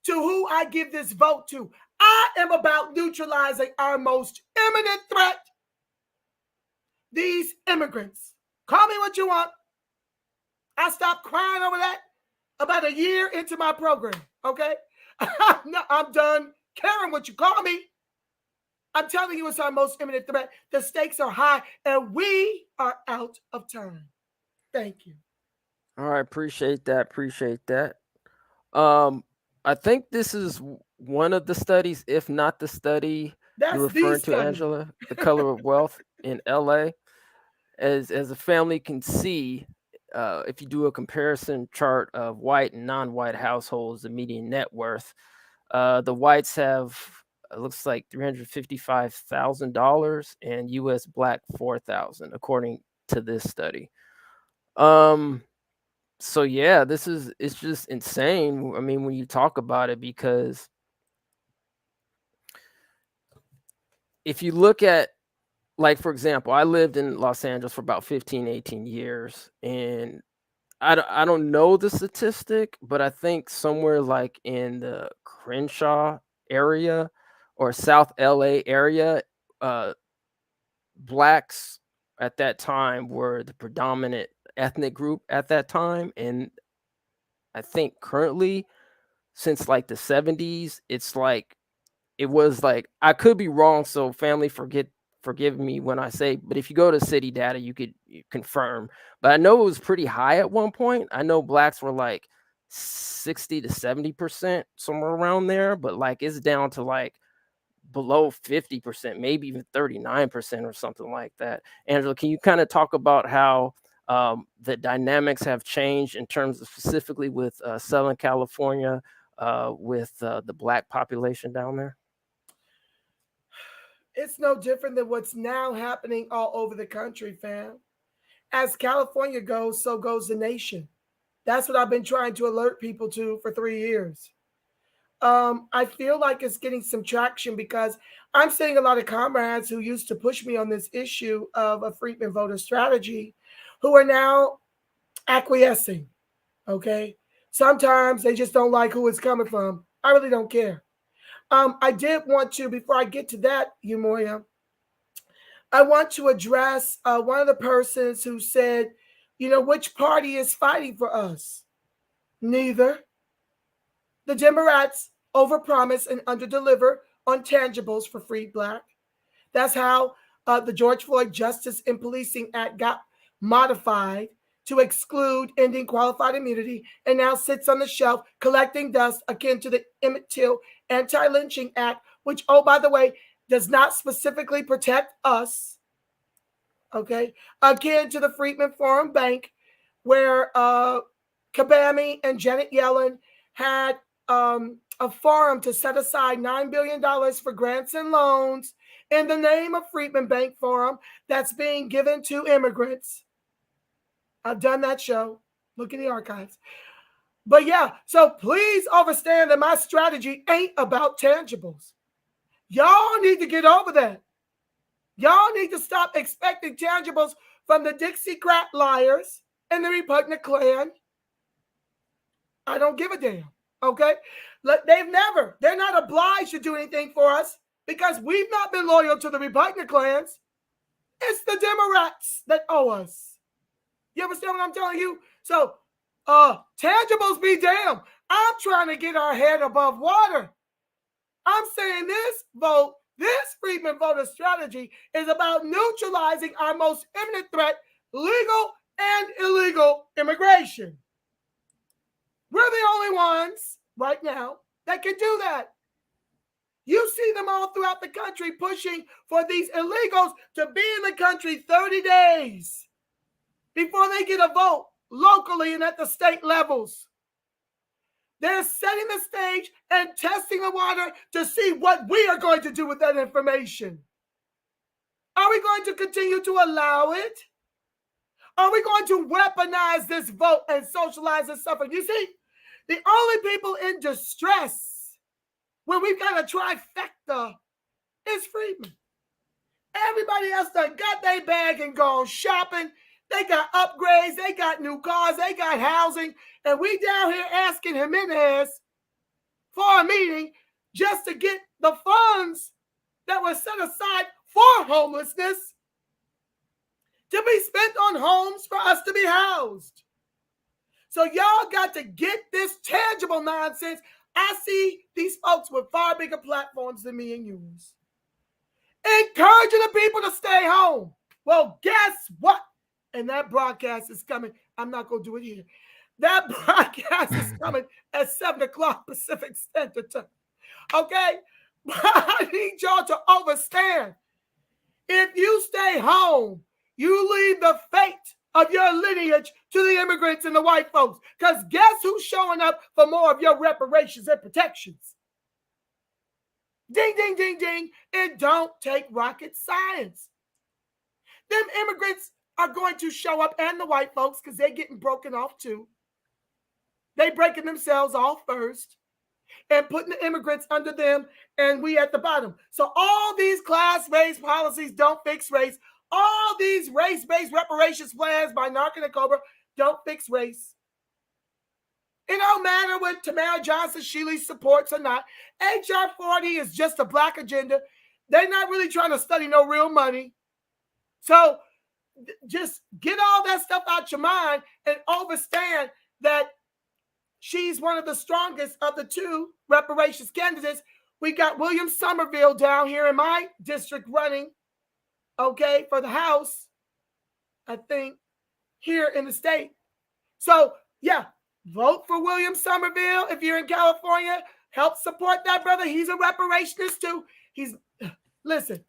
Speaker 3: to who I give this vote to. I am about neutralizing our most imminent threat, these immigrants. Call me what you want. I stopped crying over that about a year into my program, okay? I'm done caring what you call me. I'm telling you, it's our most imminent threat. The stakes are high, and we are out of time. Thank you.
Speaker 1: All right, appreciate that. I think this is one of the studies, if not the study
Speaker 3: That's
Speaker 1: you're
Speaker 3: the
Speaker 1: referring to,
Speaker 3: study.
Speaker 1: Angela, The Color of Wealth in LA. As a family can see, if you do a comparison chart of white and non-white households, the median net worth, the whites have looks like $355,000 and U.S. black $4,000, according to this study. So yeah, it's just insane. I mean, when you talk about it, because if you look at, like, for example, I lived in Los Angeles for about 15, 18 years, and I don't know the statistic, but I think somewhere like in the Crenshaw area or South LA area, blacks at that time were the predominant ethnic group at that time. And I think currently, since like the 70s, it's like, it was like, I could be wrong, so family forgive me when I say, but if you go to city data, you could confirm. But I know it was pretty high at one point. I know blacks were like 60 to 70%, somewhere around there, but like it's down to like below 50%, maybe even 39% or something like that. Angela, can you kind of talk about how the dynamics have changed in terms of specifically with Southern California, with the black population down there?
Speaker 3: It's no different than what's now happening all over the country, fam. As California goes, so goes the nation. That's what I've been trying to alert people to for 3 years. I feel like it's getting some traction because I'm seeing a lot of comrades who used to push me on this issue of a Freeman voter strategy who are now acquiescing, okay? Sometimes they just don't like who it's coming from. I really don't care. I did want to, before I get to that, Umoya, I want to address one of the persons who said, which party is fighting for us? Neither. The Democrats overpromise and underdeliver on tangibles for free black. That's how the George Floyd Justice and Policing Act got modified to exclude ending qualified immunity and now sits on the shelf collecting dust akin to the Emmett Till Anti-Lynching Act, which, oh, by the way, does not specifically protect us, okay? Akin to the Freeman Forum Bank, where Kabami and Janet Yellen had a forum to set aside $9 billion for grants and loans in the name of Freeman Bank Forum that's being given to immigrants. I've done that show. Look in the archives. But yeah, so please understand that my strategy ain't about tangibles. Y'all need to get over that. Y'all need to stop expecting tangibles from the Dixiecrat liars and the repugnant Klan. I don't give a damn, okay? They're not obliged to do anything for us because we've not been loyal to the repugnant clans. It's the Democrats that owe us. You understand what I'm telling you? So, tangibles be damned. I'm trying to get our head above water. I'm saying this Freeman voter strategy is about neutralizing our most imminent threat, legal and illegal immigration. We're the only ones right now that can do that. You see them all throughout the country pushing for these illegals to be in the country 30 days before they get a vote locally and at the state levels. They're setting the stage and testing the water to see what we are going to do with that information. Are we going to continue to allow it? Are we going to weaponize this vote and socialize this suffering? You see, the only people in distress when we've got a trifecta is Freeman. Everybody else done got their bag and gone shopping. They got upgrades, they got new cars, they got housing, and we down here asking Jimenez for a meeting just to get the funds that were set aside for homelessness to be spent on homes for us to be housed. So y'all got to get this tangible nonsense. I see these folks with far bigger platforms than me and yours, encouraging the people to stay home. Well, guess what? And that broadcast is coming. I'm not going to do it here. That broadcast is coming at 7 o'clock Pacific Standard Time. Okay? I need y'all to understand. If you stay home, you leave the fate of your lineage to the immigrants and the white folks. Because guess who's showing up for more of your reparations and protections? Ding, ding, ding, ding. It don't take rocket science. Them immigrants are going to show up, and the white folks, because they're getting broken off too. They breaking themselves off first and putting the immigrants under them, and we at the bottom. So all these class-race policies don't fix race. All these race-based reparations plans by Narcan and Cobra don't fix race. It don't matter what Tamara Johnson-Shealy supports or not. HR 40 is just a black agenda. They're not really trying to study no real money. So just get all that stuff out your mind and understand that she's one of the strongest of the two reparations candidates. We got William Somerville down here in my district running, okay, for the House, I think, here in the state. So, yeah, vote for William Somerville if you're in California. Help support that brother. He's a reparationist too. Listen,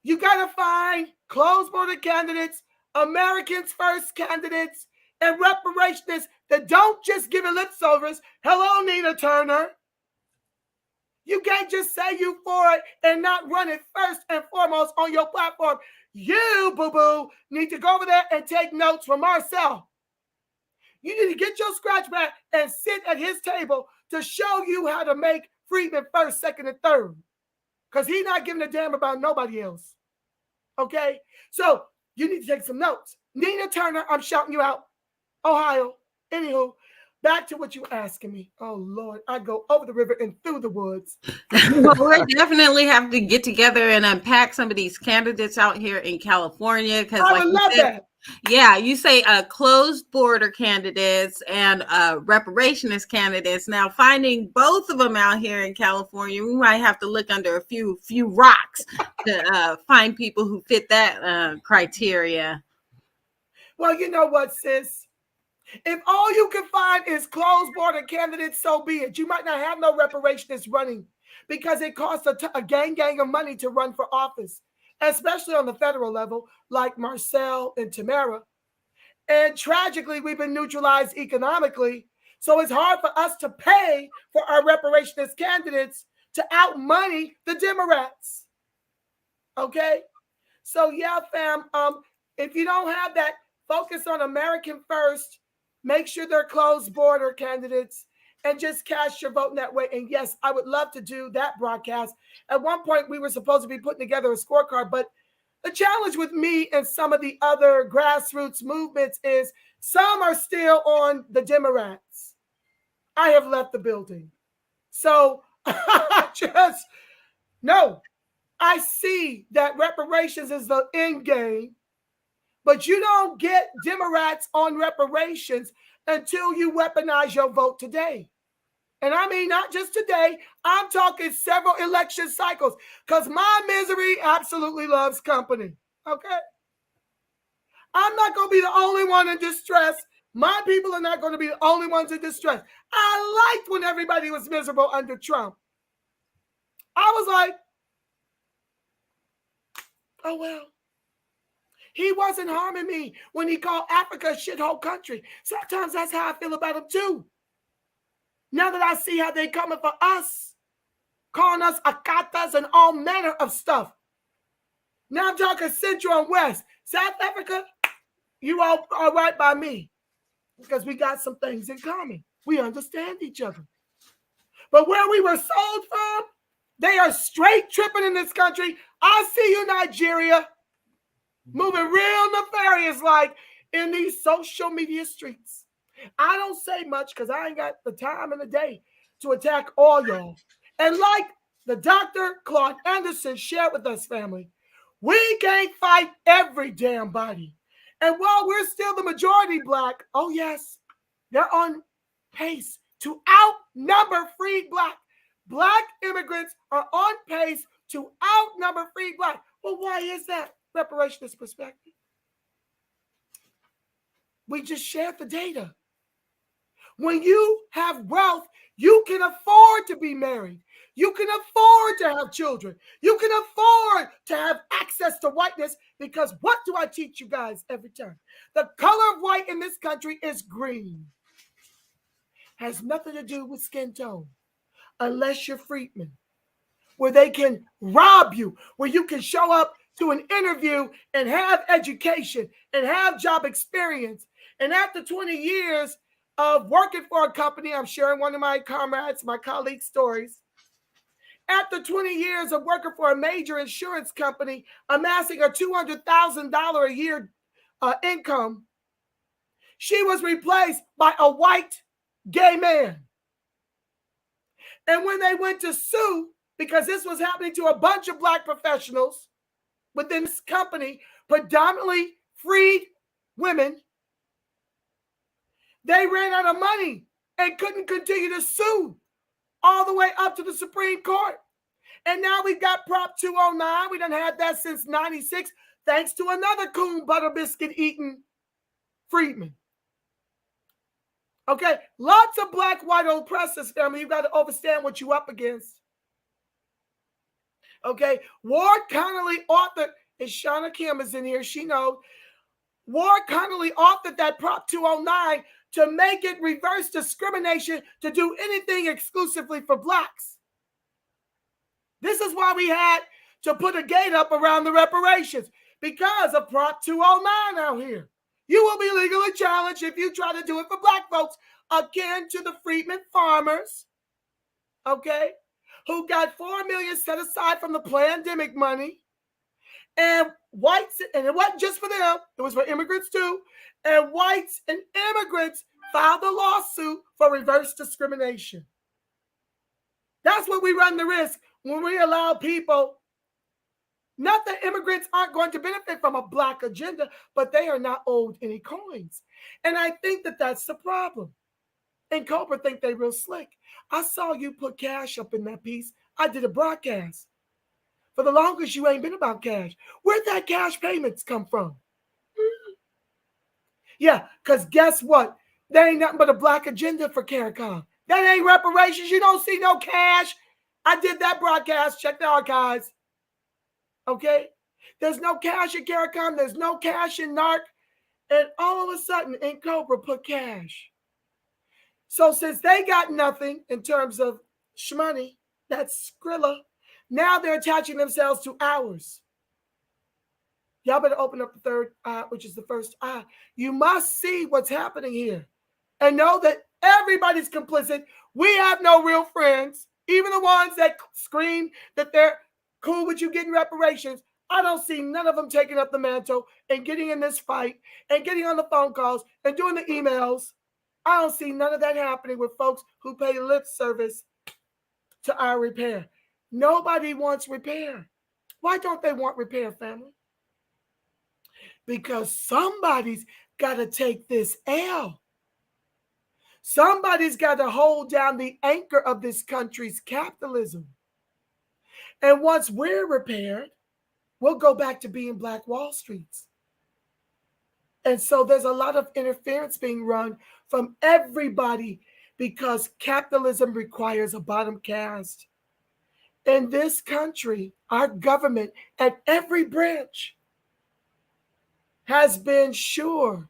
Speaker 3: you got to find closed border candidates, Americans First candidates, and reparationists that don't just give it lip service. Hello, Nina Turner. You can't just say you for it and not run it first and foremost on your platform. You, boo-boo, need to go over there and take notes from Marcel. You need to get your scratch pad and sit at his table to show you how to make Freeman first, second, and third. Because he's not giving a damn about nobody else. Okay? So you need to take some notes. Nina Turner, I'm shouting you out. Ohio. Anywho, back to what you were asking me. Oh, Lord, I go over the river and through the woods.
Speaker 2: Well, we definitely have to get together and unpack some of these candidates out here in California. Because
Speaker 3: I would love that.
Speaker 2: Yeah, you say closed border candidates and reparationist candidates. Now, finding both of them out here in California, we might have to look under a few rocks to find people who fit that criteria.
Speaker 3: Well, you know what, sis? If all you can find is closed border candidates, so be it. You might not have no reparationists running because it costs a gang of money to run for office, especially on the federal level, like Marcel and Tamara. And tragically, we've been neutralized economically. So it's hard for us to pay for our reparationist candidates to outmoney the Democrats. Okay? So yeah, fam, if you don't have that, focus on American First. Make sure they're closed border candidates and just cast your vote in that way. And yes, I would love to do that broadcast. At one point, we were supposed to be putting together a scorecard, but the challenge with me and some of the other grassroots movements is some are still on the Democrats. I have left the building. So I see that reparations is the end game. But you don't get Democrats on reparations until you weaponize your vote today. And I mean, not just today. I'm talking several election cycles because my misery absolutely loves company. Okay? I'm not going to be the only one in distress. My people are not going to be the only ones in distress. I liked when everybody was miserable under Trump. I was like, oh, well. He wasn't harming me when he called Africa a shithole country. Sometimes that's how I feel about him too. Now that I see how they coming for us, calling us akatas and all manner of stuff. Now I'm talking Central and West. South Africa, you all right by me because we got some things in common. We understand each other. But where we were sold from, they are straight tripping in this country. I see you, Nigeria. Moving real nefarious like in these social media streets. I don't say much because I ain't got the time in the day to attack all y'all. And like the Dr. Claude Anderson shared with us, family, we can't fight every damn body. And while we're still the majority black, oh yes, They're on pace to outnumber freed black. Black immigrants are on pace to outnumber freed black. Well, why is that? Reparationist perspective. We just shared the data. When you have wealth, you can afford to be married. You can afford to have children. You can afford to have access to whiteness, because what do I teach you guys every time? The color of white in this country is green. Has nothing to do with skin tone, unless you're Freeman, where they can rob you, where you can show up to an interview and have education and have job experience. And after 20 years of working for a company, I'm sharing one of my comrades, my colleagues' stories. After 20 years of working for a major insurance company, amassing a $200,000 a year income, she was replaced by a white gay man. And when they went to sue, because this was happening to a bunch of black professionals within this company, predominantly freed women, they ran out of money and couldn't continue to sue all the way up to the Supreme Court. And now we've got Prop 209. We done had that since 96, thanks to another coon butter biscuit eating Freeman. Okay, lots of black white oppressors, family. You've got to understand what you're up against. Okay, Ward Connolly authored, and Shauna Kim is in here, she knows. Ward Connolly authored that Prop 209 to make it reverse discrimination, to do anything exclusively for blacks. This is why we had to put a gate up around the reparations, because of Prop 209 out here. You will be legally challenged if you try to do it for black folks, akin to the Freeman farmers, okay, who got $4 million set aside from the pandemic money. And whites, and it wasn't just for them, it was for immigrants too. And whites and immigrants filed a lawsuit for reverse discrimination. That's what we run the risk when we allow people. Not that immigrants aren't going to benefit from a black agenda, but they are not owed any coins. And I think that that's the problem. And Cobra think they real slick. I saw you put cash up in that piece. I did a broadcast. For the longest, you ain't been about cash. Where'd that cash payments come from? Yeah, because guess what? There ain't nothing but a black agenda for CARICOM. That ain't reparations. You don't see no cash. I did that broadcast. Check the archives. Okay? There's no cash in CARICOM. There's no cash in NARC. And all of a sudden, in Cobra put cash. So since they got nothing in terms of shmoney, that's Skrilla, now they're attaching themselves to ours. Y'all better open up the third eye, which is the first eye. You must see what's happening here and know that everybody's complicit. We have no real friends. Even the ones that scream that they're cool with you getting reparations. I don't see none of them taking up the mantle and getting in this fight and getting on the phone calls and doing the emails. I don't see none of that happening with folks who pay lip service to our repair. Nobody wants repair. Why don't they want repair, family? Because somebody's got to take this L. Somebody's got to hold down the anchor of this country's capitalism. And once we're repaired, we'll go back to being Black Wall Streets. And so there's a lot of interference being run from everybody because capitalism requires a bottom caste. In this country, our government at every branch has been sure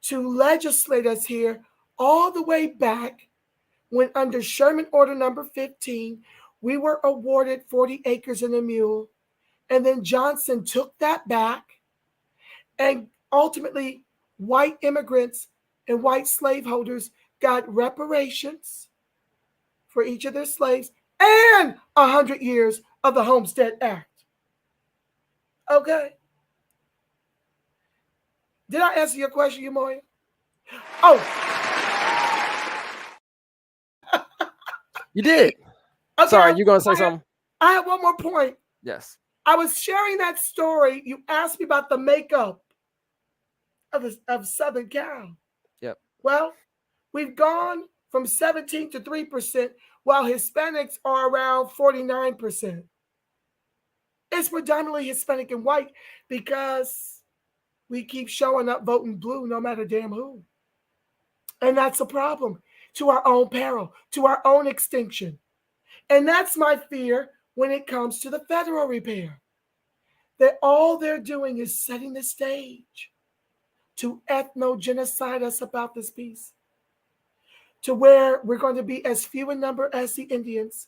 Speaker 3: to legislate us here all the way back when under Sherman Order number 15, we were awarded 40 acres and a mule. And then Johnson took that back, and ultimately white immigrants and white slaveholders got reparations for each of their slaves and 100 years of the Homestead Act. Okay. Did I answer your question, Umoya? Oh.
Speaker 1: You did.
Speaker 3: Okay,
Speaker 1: sorry, you going to say something?
Speaker 3: I have one more point.
Speaker 1: Yes.
Speaker 3: I was sharing that story. You asked me about the makeup of Southern Cal.
Speaker 1: Yep.
Speaker 3: Well, we've gone from 17 to 3%, while Hispanics are around 49%. It's predominantly Hispanic and white because we keep showing up voting blue no matter damn who. And that's a problem, to our own peril, to our own extinction. And that's my fear when it comes to the federal repair. That all they're doing is setting the stage to ethno-genocide us about this piece, to where we're going to be as few in number as the Indians.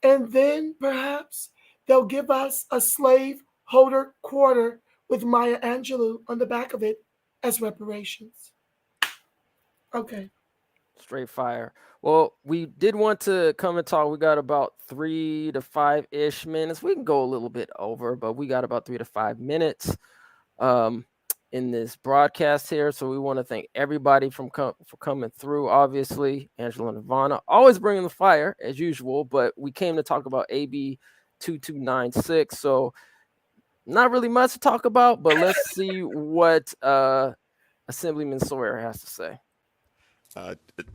Speaker 3: And then perhaps they'll give us a slave holder quarter with Maya Angelou on the back of it as reparations. Okay.
Speaker 1: Straight fire. Well, we did want to come and talk. We got about 3 to 5-ish minutes. We can go a little bit over, but we got about 3 to 5 minutes in this broadcast here. So we want to thank everybody for coming through. Obviously, Angela and Nirvana always bringing the fire as usual, but we came to talk about AB 2296. So not really much to talk about, but let's see what Assemblyman Sawyer has to say.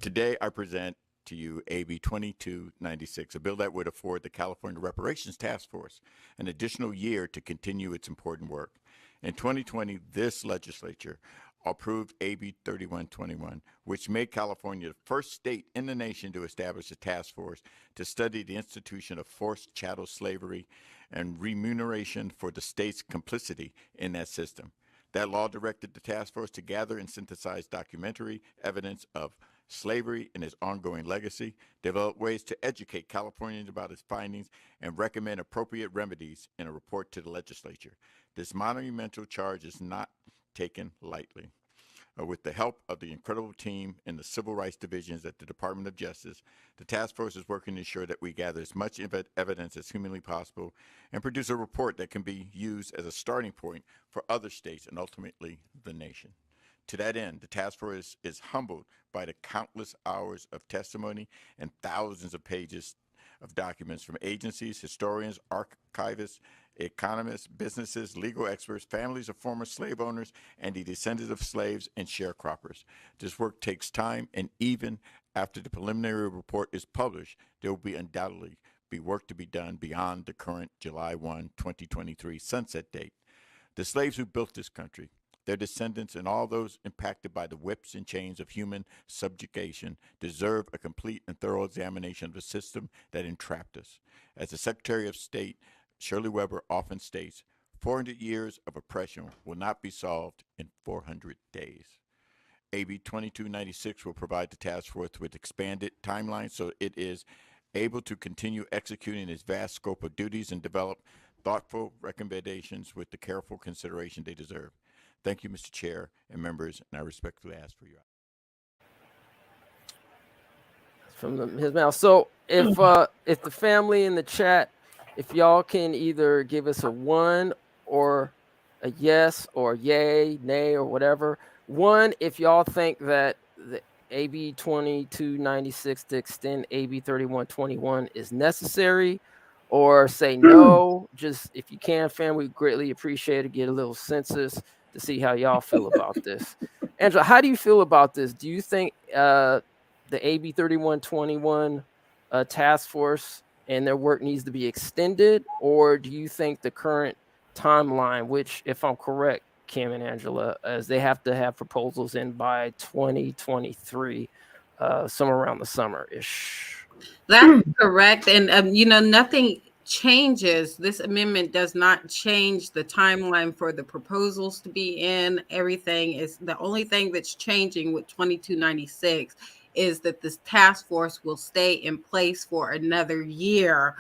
Speaker 11: Today, I present to you AB 2296, a bill that would afford the California Reparations Task Force an additional year to continue its important work. In 2020, this legislature approved AB 3121, which made California the first state in the nation to establish a task force to study the institution of forced chattel slavery and remuneration for the state's complicity in that system. That law directed the task force to gather and synthesize documentary evidence of slavery and its ongoing legacy, develop ways to educate Californians about its findings, and recommend appropriate remedies in a report to the legislature. This monumental charge is not taken lightly. With the help of the incredible team in the civil rights divisions at the Department of Justice, the task force is working to ensure that we gather as much evidence as humanly possible and produce a report that can be used as a starting point for other states and ultimately the nation. To that end, the task force is humbled by the countless hours of testimony and thousands of pages of documents from agencies, historians, archivists, economists, businesses, legal experts, families of former slave owners, and the descendants of slaves and sharecroppers. This work takes time, and even after the preliminary report is published, there will be undoubtedly be work to be done beyond the current July 1, 2023 sunset date. The slaves who built this country, their descendants, and all those impacted by the whips and chains of human subjugation deserve a complete and thorough examination of the system that entrapped us. As the Secretary of State, Shirley Weber, often states, 400 years of oppression will not be solved in 400 days. AB 2296 will provide the task force with expanded timelines so it is able to continue executing its vast scope of duties and develop thoughtful recommendations with the careful consideration they deserve. Thank you, Mr. Chair and members, and I respectfully ask for your
Speaker 1: from his mouth. So if the family in the chat, if y'all can either give us a 1 or a yes or yay, nay, or whatever. 1, if y'all think that the AB 2296 to extend AB 3121 is necessary, or say no. Just if you can, fam, we greatly appreciate it. Get a little census to see how y'all feel about this. Angela, how do you feel about this? Do you think the AB 3121 task force and their work needs to be extended, or do you think the current timeline, which, if I'm correct, Kim and Angela, as they have to have proposals in by 2023, somewhere around the summer-ish?
Speaker 2: That's correct. And, nothing changes. This amendment does not change the timeline for the proposals to be in. Everything is, the only thing that's changing with 2296 is that this task force will stay in place for another year,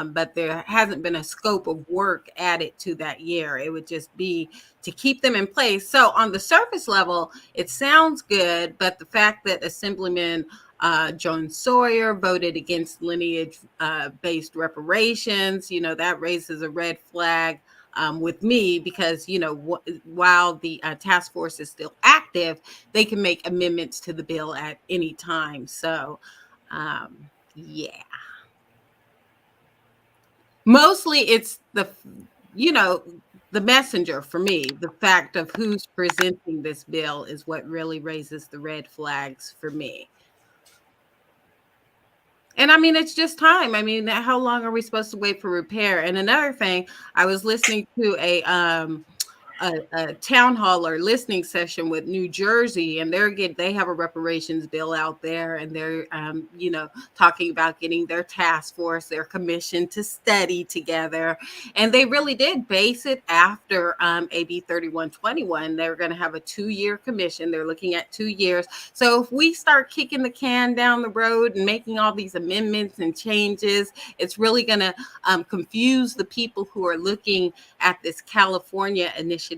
Speaker 2: but there hasn't been a scope of work added to that year. It would just be to keep them in place. So on the surface level, it sounds good, but the fact that Assemblyman John Sawyer voted against lineage-based reparations, that raises a red flag with me, because while the task force is still active, they can make amendments to the bill at any time. So yeah, mostly it's the messenger for me, the fact of who's presenting this bill is what really raises the red flags for me. And I mean, it's just time. I mean, how long are we supposed to wait for repair? And another thing, I was listening to a town hall or listening session with New Jersey, and they have a reparations bill out there, and they're talking about getting their task force, their commission to study together, and they really did base it after AB 3121. They're going to have a 2-year commission. They're looking at 2 years. So if we start kicking the can down the road and making all these amendments and changes, it's really going to confuse the people who are looking at this California initiative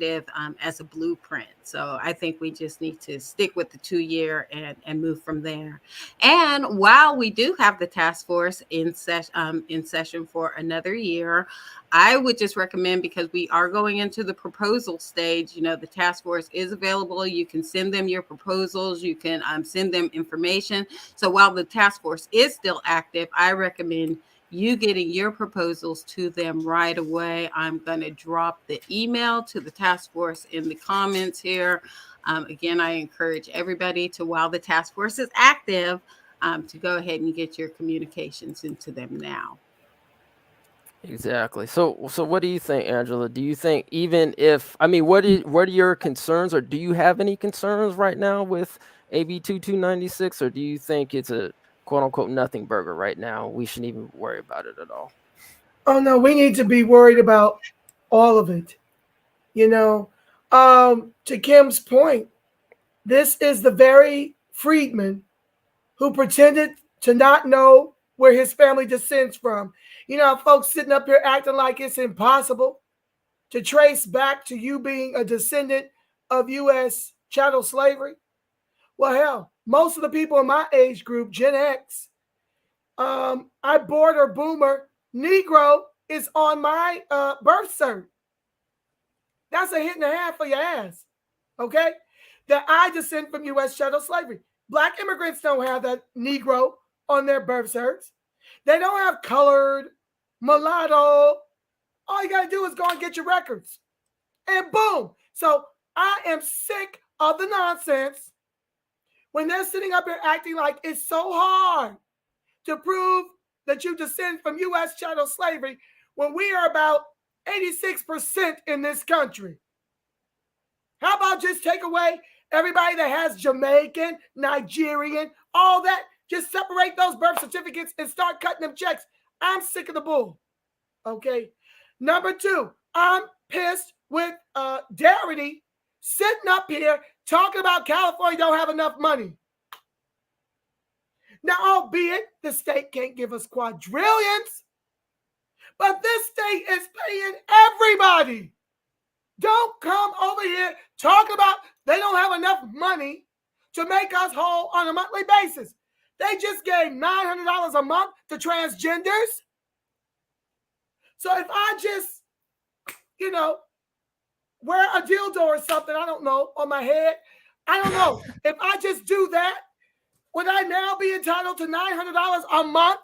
Speaker 2: as a blueprint. So I think we just need to stick with the 2-year and move from there. And while we do have the task force in session for another year, I would just recommend, because we are going into the proposal stage, the task force is available. You can send them your proposals. You can send them information. So while the task force is still active, I recommend you getting your proposals to them right away. I'm going to drop the email to the task force in the comments here. Again, I encourage everybody to, while the task force is active, to go ahead and get your communications into them now.
Speaker 1: Exactly. So what do you think, Angela? Do you think, even if, what are your concerns, or do you have any concerns right now with AB 2296, or do you think it's a quote unquote nothing burger right now? We shouldn't even worry about it at all.
Speaker 3: Oh no, we need to be worried about all of it. To Kim's point, this is the very Freeman who pretended to not know where his family descends from. Folks sitting up here acting like it's impossible to trace back to you being a descendant of U.S. chattel slavery. Well, hell, most of the people in my age group, Gen X, I border boomer, Negro is on my birth cert. That's a hit and a half for your ass, okay? That I descend from U.S. chattel slavery. Black immigrants don't have that Negro on their birth certs. They don't have colored, mulatto. All you got to do is go and get your records. And boom. So I am sick of the nonsense when they're sitting up here acting like it's so hard to prove that you descend from U.S. chattel slavery when we are about 86% in this country. How about just take away everybody that has Jamaican, Nigerian, all that? Just separate those birth certificates and start cutting them checks. I'm sick of the bull. Okay. Number 2, I'm pissed with Darity sitting up here talking about California don't have enough money. Now, albeit the state can't give us quadrillions, but this state is paying everybody. Don't come over here talking about they don't have enough money to make us whole on a monthly basis. They just gave $900 a month to transgenders. So if I just, wear a dildo or something, I don't know, on my head, I don't know. If I just do that, would I now be entitled to $900 a month?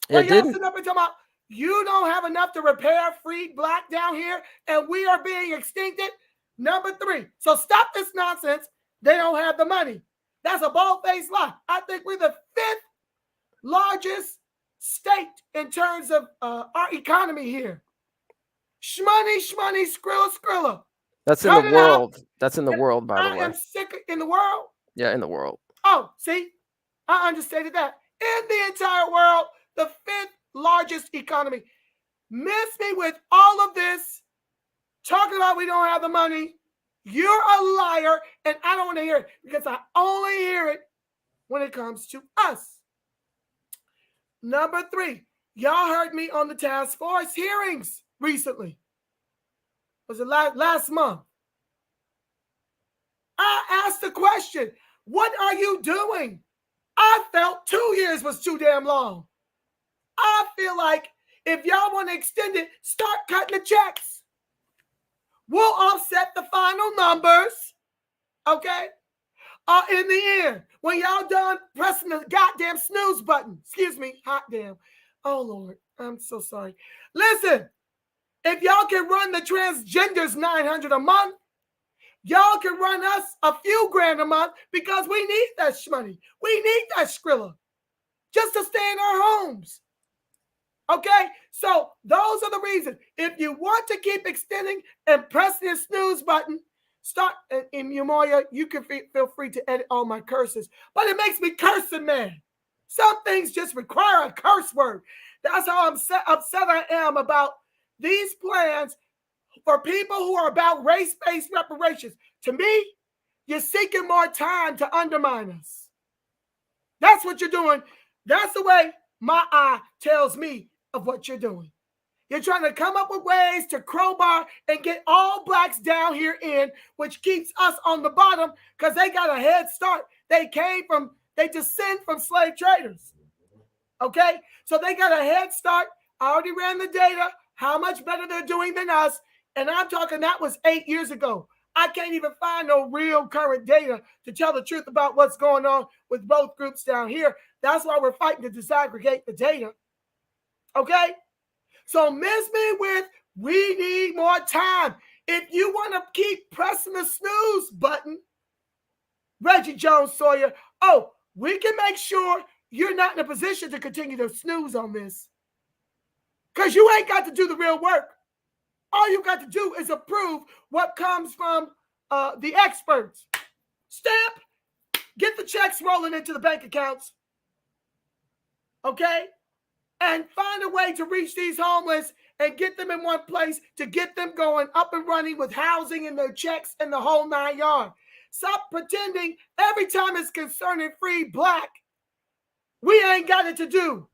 Speaker 3: Well, y'all sitting up and talking about you don't have enough to repair freed black down here, and we are being extincted. Number 3. So stop this nonsense. They don't have the money. That's a bold-faced lie. I think we're the 5th largest state in terms of our economy here. Shmoney, skrilla.
Speaker 1: That's in the world. That's in the world, by the way.
Speaker 3: I am sick in the world.
Speaker 1: Yeah, in the world.
Speaker 3: Oh, see, I understated that. In the entire world, the 5th largest economy. Miss me with all of this, talking about we don't have the money. You're a liar, and I don't want to hear it, because I only hear it when it comes to us. Number 3, y'all heard me on the task force hearings recently. Was it last month? I asked the question, what are you doing? I felt 2 years was too damn long. I feel like if y'all want to extend it, start cutting the checks. We'll offset the final numbers, okay? In the end, when y'all done pressing the goddamn snooze button, excuse me, hot damn. Oh, Lord, I'm so sorry. Listen, If y'all can run the transgenders $900 a month, y'all can run us a few grand a month because we need that money. We need that Skrilla just to stay in our homes. Okay? So those are the reasons. If you want to keep extending and press this snooze button, start, and Moya, you can feel free to edit all my curses, but it makes me cursing, man. Some things just require a curse word. That's how upset I am about these plans for people who are about race-based reparations. To me, you're seeking more time to undermine us. That's what you're doing. That's the way my eye tells me of what you're doing. You're trying to come up with ways to crowbar and get all blacks down here in, which keeps us on the bottom because they got a head start. They descend from slave traders. Okay? So they got a head start. I already ran the data, how much better they're doing than us. And I'm talking that was 8 years ago. I can't even find no real current data to tell the truth about what's going on with both groups down here. That's why we're fighting to disaggregate the data. Okay? So miss me with, we need more time. If you want to keep pressing the snooze button, Reggie Jones Sawyer, we can make sure you're not in a position to continue to snooze on this. Because you ain't got to do the real work. All you got to do is approve what comes from the experts. Stamp, get the checks rolling into the bank accounts. Okay? And find a way to reach these homeless and get them in one place to get them going up and running with housing and their checks and the whole 9 yards. Stop pretending every time it's concerning free black, we ain't got it to do.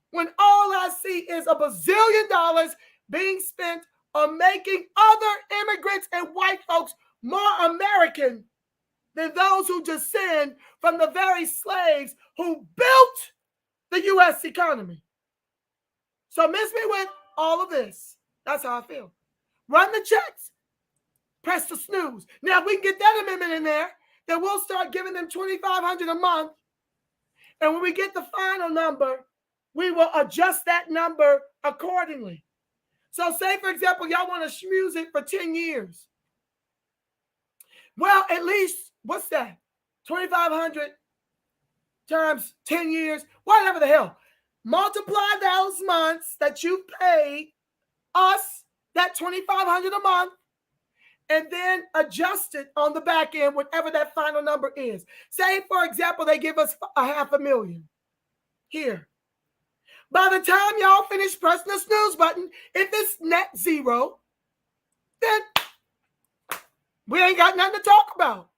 Speaker 3: When all I see is $1 bazillion being spent on making other immigrants and white folks more American than those who descend from the very slaves who built the U.S. economy. So miss me with all of this. That's how I feel. Run the checks. Press the snooze. Now, if we can get that amendment in there, then we'll start giving them $2,500 a month. And when we get the final number, we will adjust that number accordingly. So say, for example, y'all want to schmooze it for 10 years. Well, at least, what's that? 2,500 times 10 years, whatever the hell. Multiply those months that you paid us, that $2,500 a month, and then adjust it on the back end, whatever that final number is. Say, for example, they give us $500,000 here. By the time y'all finish pressing the snooze button, if it's net zero, then we ain't got nothing to talk about.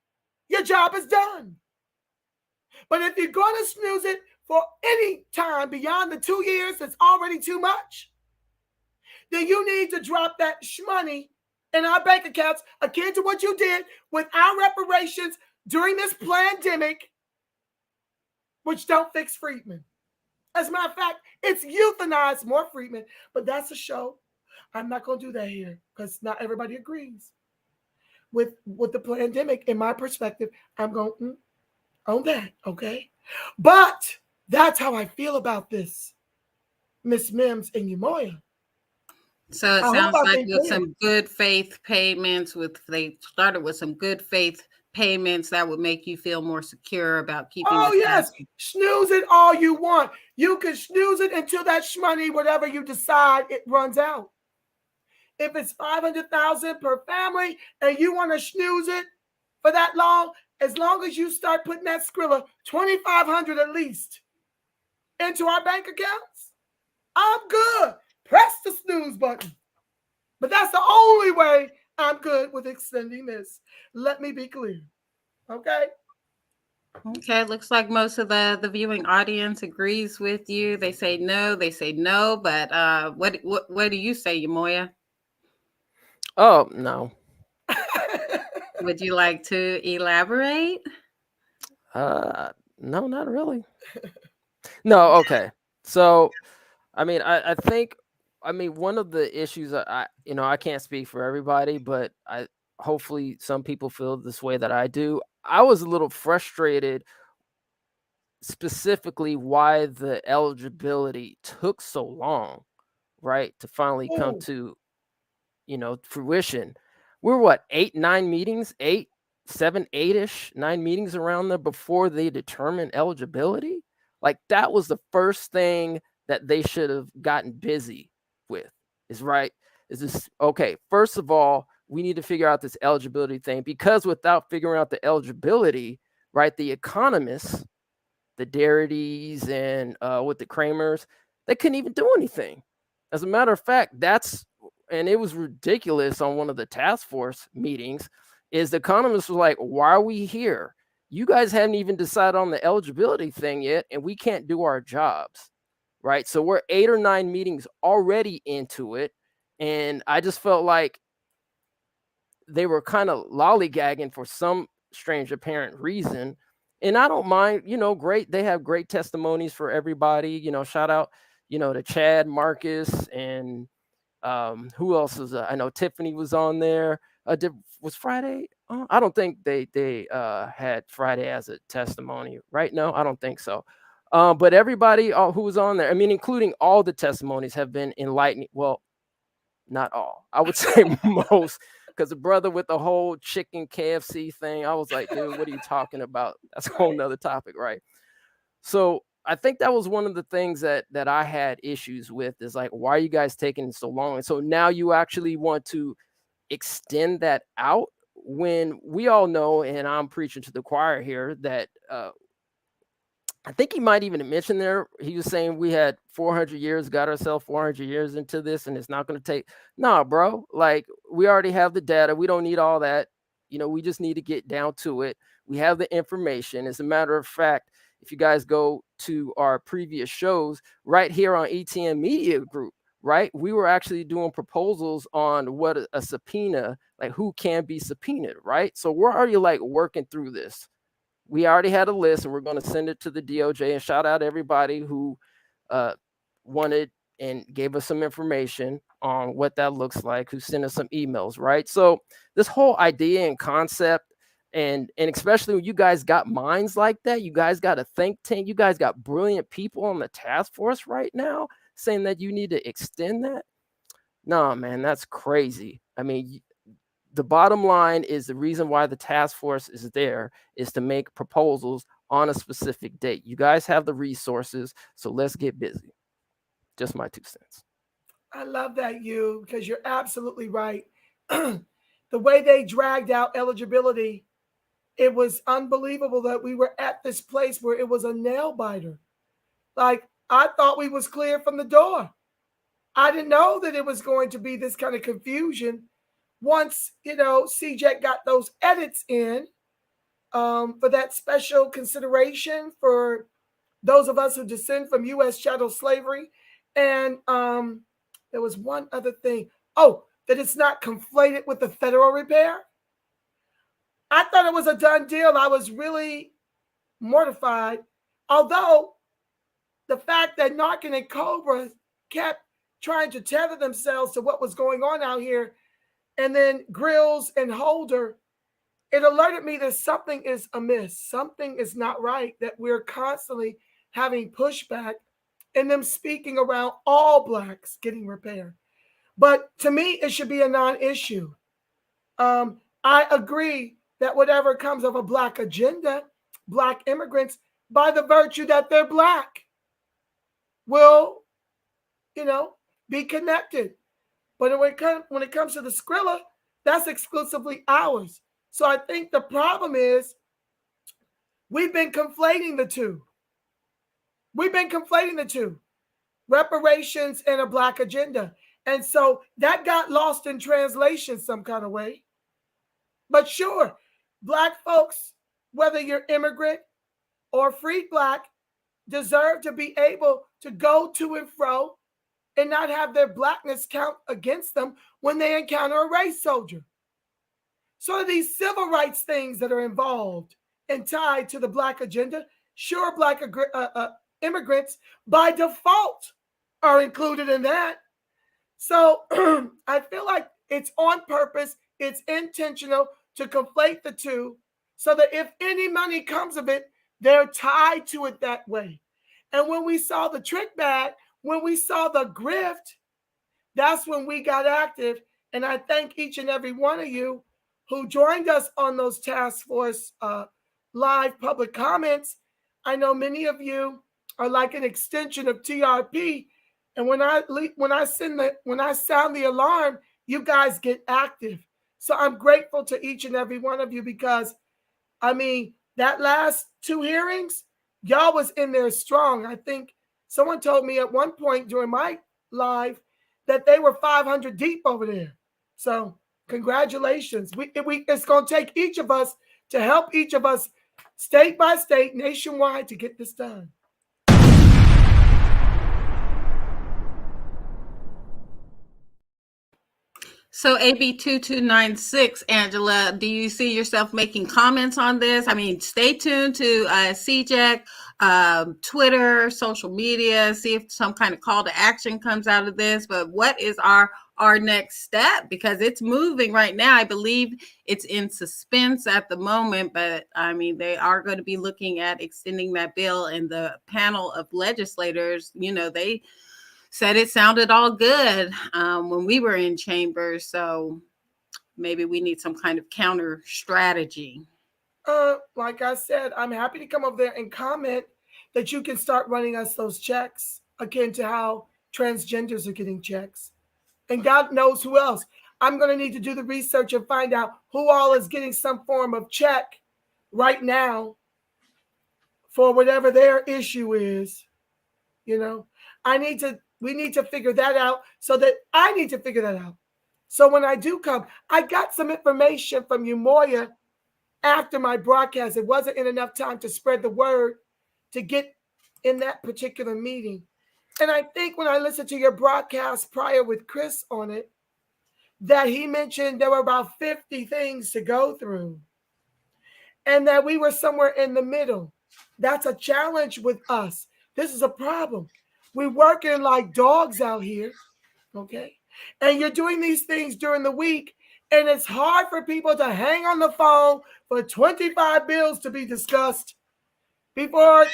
Speaker 3: Your job is done. But if you're going to snooze it for any time beyond the 2 years, that's already too much, then you need to drop that money in our bank accounts, akin to what you did with our reparations during this pandemic, which don't fix Freeman. As a matter of fact, it's euthanized more Freeman, but that's a show. I'm not going to do that here because not everybody agrees with the pandemic. In my perspective, I'm going on that, okay? But that's how I feel about this, Miss Mims and Umoya.
Speaker 2: So it sounds like with some good faith payments, they started with some good faith payments that would make you feel more secure about keeping.
Speaker 3: Oh yes, snooze it all you want. You can snooze it until that money, whatever you decide, it runs out. If it's $500,000 per family and you want to snooze it for that long as you start putting that Skrilla $2,500 at least into our bank accounts, I'm good. Press the snooze button. But that's the only way I'm good with extending this. Let me be clear. Okay?
Speaker 2: Okay, looks like most of the viewing audience agrees with you. They say no, but what do you say, Umoya?
Speaker 1: Oh, no.
Speaker 2: Would you like to elaborate?
Speaker 1: No, not really. No, okay. So, I mean, I think one of the issues I can't speak for everybody, but hopefully some people feel this way that I do. I was a little frustrated specifically why the eligibility took so long, right, to finally come to fruition. We're what, 8-9 meetings, 8-7-8ish 9 meetings around there before they determine eligibility. Like, that was the first thing that they should have gotten busy with. Is this okay? First of all, we need to figure out this eligibility thing, because without figuring out the eligibility, right, the economists, the Darrities and with the Kramers, they couldn't even do anything. As a matter of fact, and it was ridiculous on one of the task force meetings, is the economists were like, why are we here? You guys haven't even decided on the eligibility thing yet, and we can't do our jobs, right? So we're 8 or 9 meetings already into it, and I just felt like they were kind of lollygagging for some strange apparent reason. And I don't mind, great. They have great testimonies for everybody, shout out, to Chad, Marcus, and who else was, I know Tiffany was on there. Was Friday? I don't think they had Friday as a testimony, right? No, I don't think so. But everybody who was on there, I mean, including all the testimonies, have been enlightening. Well, not all, I would say most, because the brother with the whole chicken KFC thing, I was like, dude, what are you talking about? That's a whole nother topic, right? So I think that was one of the things that I had issues with, is like, why are you guys taking so long? And so now you actually want to extend that out, when we all know, and I'm preaching to the choir here, that I think he might even mention there, he was saying we had 400 years, got ourselves 400 years into this, and it's not going to take. Nah, bro, like, we already have the data. We don't need all that. We just need to get down to it. We have the information. As a matter of fact, if you guys go to our previous shows right here on ETN Media Group, right, we were actually doing proposals on what a subpoena, like who can be subpoenaed, right? So we're already like working through this. We already had a list, and we're going to send it to the DOJ, and shout out everybody who wanted and gave us some information on what that looks like, who sent us some emails, right? So this whole idea and concept, and especially when you guys got minds like that, you guys got a think tank, you guys got brilliant people on the task force right now saying that you need to extend that. No, man, that's crazy. I mean, the bottom line is, the reason why the task force is there is to make proposals on a specific date. You guys have the resources, so let's get busy. Just my 2 cents.
Speaker 3: I love that, because you're absolutely right. The way they dragged out eligibility, it was unbelievable that we were at this place where it was a nail biter. Like, I thought we was clear from the door. I didn't know that it was going to be this kind of confusion. Once, CJ got those edits in for that special consideration for those of us who descend from U.S. chattel slavery. And there was one other thing. Oh, that it's not conflated with the federal repair. I thought it was a done deal. I was really mortified. Although the fact that Narcan and Cobra kept trying to tether themselves to what was going on out here, and then Grills and Holder, it alerted me that something is amiss. Something is not right, that we're constantly having pushback and them speaking around all Blacks getting repaired. But to me, it should be a non-issue. I agree that whatever comes of a Black agenda, Black immigrants, by the virtue that they're Black, will, be connected. But when it comes to the Skrilla, that's exclusively ours. So I think the problem is we've been conflating the two. Reparations and a Black agenda. And so that got lost in translation some kind of way. But sure, Black folks, whether you're immigrant or freed Black, deserve to be able to go to and fro and not have their Blackness count against them when they encounter a race soldier. So these civil rights things that are involved and tied to the Black agenda, sure, Black immigrants by default are included in that. So I feel like it's on purpose, it's intentional to conflate the two, so that if any money comes of it, they're tied to it that way. And when we saw the trick bag, when we saw the grift, that's when we got active And I thank each and every one of you who joined us on those task force live public comments. I know many of you are like an extension of TRP. And when I sound the alarm, you guys get active. So I'm grateful to each and every one of you because, I mean, that last 2 hearings, y'all was in there strong. I think someone told me at one point during my live that they were 500 deep over there. So congratulations. It's going to take each of us to help each of us state by state, nationwide, to get this done.
Speaker 2: So AB 2296, Angela, do you see yourself making comments on this? I mean, stay tuned to CJEC, Twitter, social media, see if some kind of call to action comes out of this. But what is our next step? Because it's moving right now. I believe it's in suspense at the moment, but I mean, they are going to be looking at extending that bill, and the panel of legislators, you know, they said it sounded all good when we were in chambers. So maybe we need some kind of counter strategy.
Speaker 3: Like I said, I'm happy to come over there and comment that you can start running us those checks akin to how transgenders are getting checks. And God knows who else. I'm going to need to do the research and find out who all is getting some form of check right now for whatever their issue is. You know, we need to figure that out, so that I need to figure that out. So when I do come, I got some information from you, Moya, after my broadcast. It wasn't in enough time to spread the word to get in that particular meeting. And I think when I listened to your broadcast prior with Chris on it, that he mentioned there were about 50 things to go through and that we were somewhere in the middle. That's a challenge with us. This is a problem. We're working like dogs out here, okay? And you're doing these things during the week, and it's hard for people to hang on the phone for 25 bills to be discussed before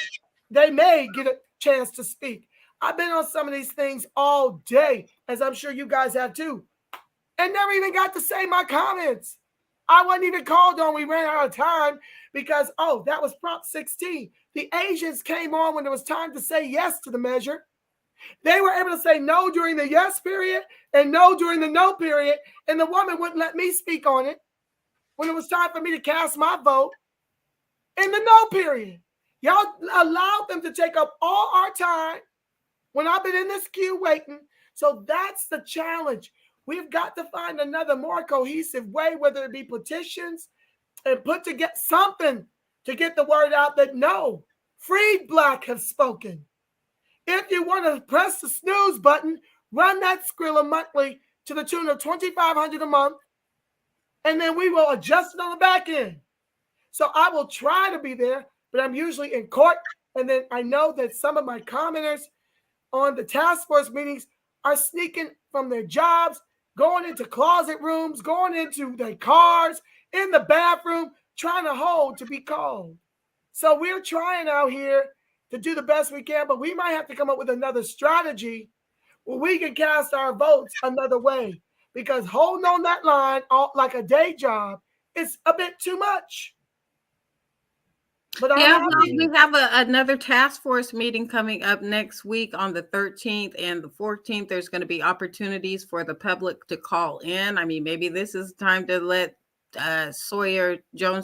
Speaker 3: they may get a chance to speak. I've been on some of these things all day, as I'm sure you guys have too, and never even got to say my comments. I wasn't even called on. We ran out of time because, that was Prop 16. The Asians came on when it was time to say yes to the measure. They were able to say no during the yes period and no during the no period, and the woman wouldn't let me speak on it when it was time for me to cast my vote in the no period. Y'all allowed them to take up all our time when I've been in this queue waiting. So that's the challenge. We've got to find another more cohesive way, whether it be petitions and put together something to get the word out that no, freed Black have spoken. If you want to press the snooze button, run that Skrilla monthly to the tune of $2,500 a month, and then we will adjust it on the back end. So I will try to be there, but I'm usually in court. And then I know that some of my commenters on the task force meetings are sneaking from their jobs, going into closet rooms, going into their cars, in the bathroom, trying to hold to be called. So we're trying out here to do the best we can, but we might have to come up with another strategy where we can cast our votes another way, because holding on that line like a day job is a bit too much. But
Speaker 2: we have another task force meeting coming up next week on the 13th and the 14th. There's going to be opportunities for the public to call in. I mean, maybe this is time to let Jones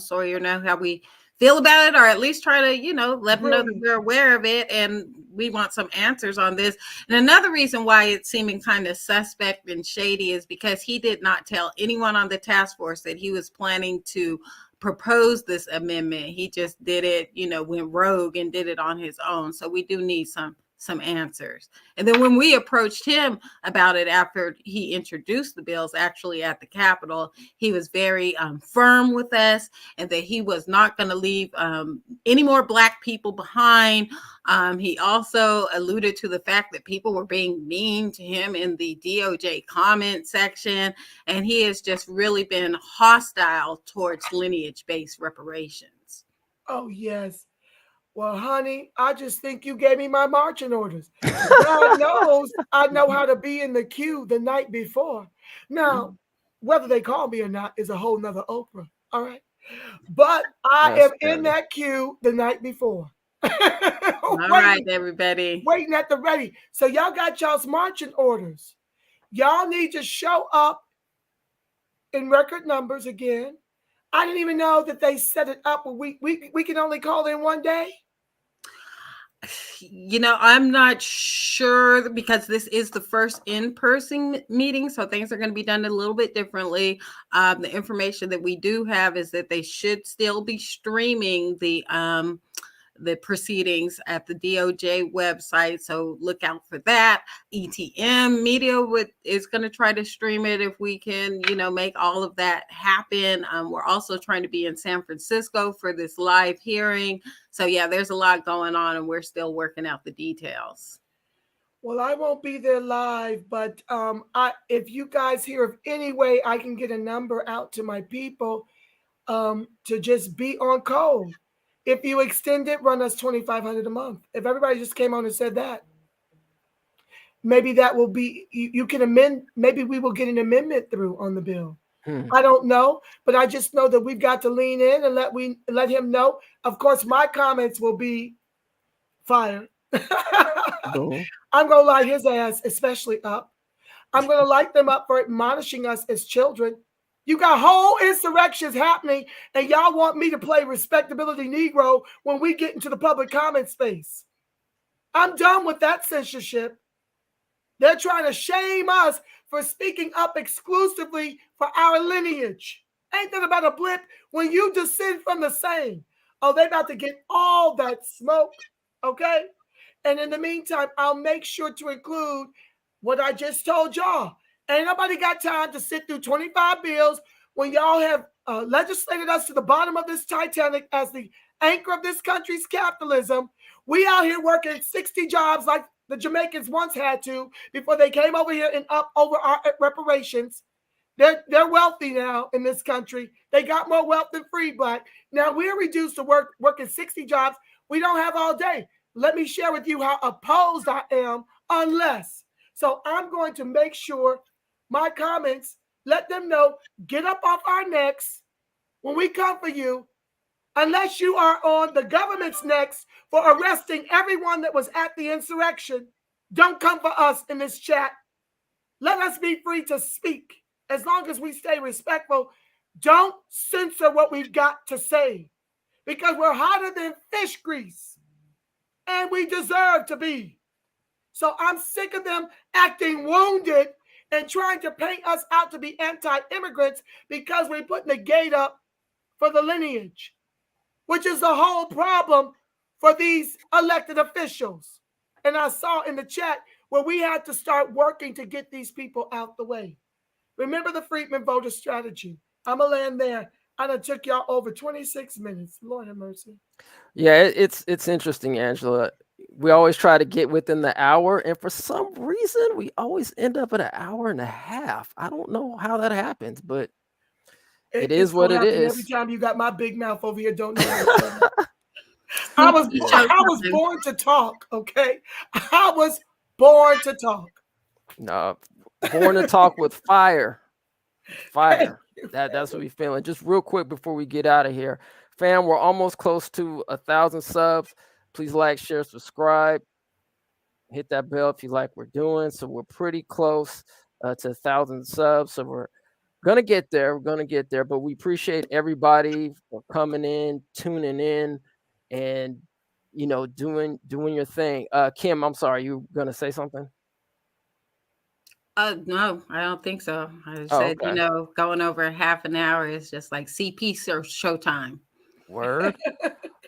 Speaker 2: Sawyer know how we feel about it, or at least try to, let them know that we're aware of it and we want some answers on this. And another reason why it's seeming kind of suspect and shady is because he did not tell anyone on the task force that he was planning to propose this amendment. He just did it, went rogue and did it on his own. So we do need some answers. And then when we approached him about it after he introduced the bills actually at the Capitol, he was very firm with us, and that he was not going to leave any more Black people behind. He also alluded to the fact that people were being mean to him in the DOJ comment section, and he has just really been hostile towards lineage-based reparations.
Speaker 3: Oh, yes. Well, honey, I just think you gave me my marching orders. God knows I know how to be in the queue the night before. Now, whether they call me or not is a whole nother Oprah. All right. But I
Speaker 1: That's
Speaker 3: am in that queue the night before.
Speaker 2: All right, everybody.
Speaker 3: Waiting at the ready. So y'all got y'all's marching orders. Y'all need to show up in record numbers again. I didn't even know that they set it up where we can only call in one day.
Speaker 2: I'm not sure because this is the first in-person meeting, so things are going to be done a little bit differently. The information that we do have is that they should still be streaming the proceedings at the DOJ website, so look out for that. ETM Media is going to try to stream it if we can, make all of that happen. We're also trying to be in San Francisco for this live hearing. So yeah, there's a lot going on, and we're still working out the details.
Speaker 3: Well, I won't be there live, but if you guys hear of any way I can get a number out to my people to just be on code. If you extend it, run us $2,500 a month. If everybody just came on and said that, maybe that will be, you can amend, maybe we will get an amendment through on the bill. I don't know, but I just know that we've got to lean in and let him know. Of course, my comments will be fire. I'm going to light his ass especially up. I'm going to light them up for admonishing us as children. You got whole insurrections happening, and y'all want me to play respectability Negro when we get into the public comment space. I'm done with that censorship. They're trying to shame us for speaking up exclusively for our lineage. Ain't that about a blip when you descend from the same? Oh, they about to get all that smoke, okay? And in the meantime, I'll make sure to include what I just told y'all. Ain't nobody got time to sit through 25 bills when y'all have legislated us to the bottom of this Titanic as the anchor of this country's capitalism. We out here working 60 jobs like the Jamaicans once had to before they came over here and up over our reparations. They're wealthy now in this country. They got more wealth than free black. Now we're reduced to working 60 jobs. We don't have all day. Let me share with you how opposed I am unless. So I'm going to make sure my comments, let them know, get up off our necks when we come for you, unless you are on the government's necks for arresting everyone that was at the insurrection. Don't come for us in this chat. Let us be free to speak as long as we stay respectful. Don't censor what we've got to say because we're hotter than fish grease and we deserve to be. So I'm sick of them acting wounded and trying to paint us out to be anti-immigrants because we're putting the gate up for the lineage, which is the whole problem for these elected officials. And I saw in the chat where we had to start working to get these people out the way. Remember the Freeman voter strategy. I'm going to land there. I done took y'all over 26 minutes. Lord have mercy.
Speaker 1: Yeah, it's interesting, Angela. We always try to get within the hour, and for some reason, we always end up at an hour and a half. I don't know how that happens, but it is what it is.
Speaker 3: Every time you got my big mouth over here, don't know. I was born to talk, okay? I was born to talk.
Speaker 1: No, born to talk with fire. Fire. That's what we feeling. Just real quick before we get out of here. Fam, we're almost close to 1,000 subs. Please like, share, subscribe. Hit that bell if you like what we're doing. So we're pretty close to 1,000 subs. So we're gonna get there. We're gonna get there. But we appreciate everybody for coming in, tuning in, and doing your thing. Kim, I'm sorry, you gonna say something?
Speaker 2: No, I don't think so. I said,
Speaker 1: okay.
Speaker 2: Going over half an hour is just like CP showtime.
Speaker 1: Word.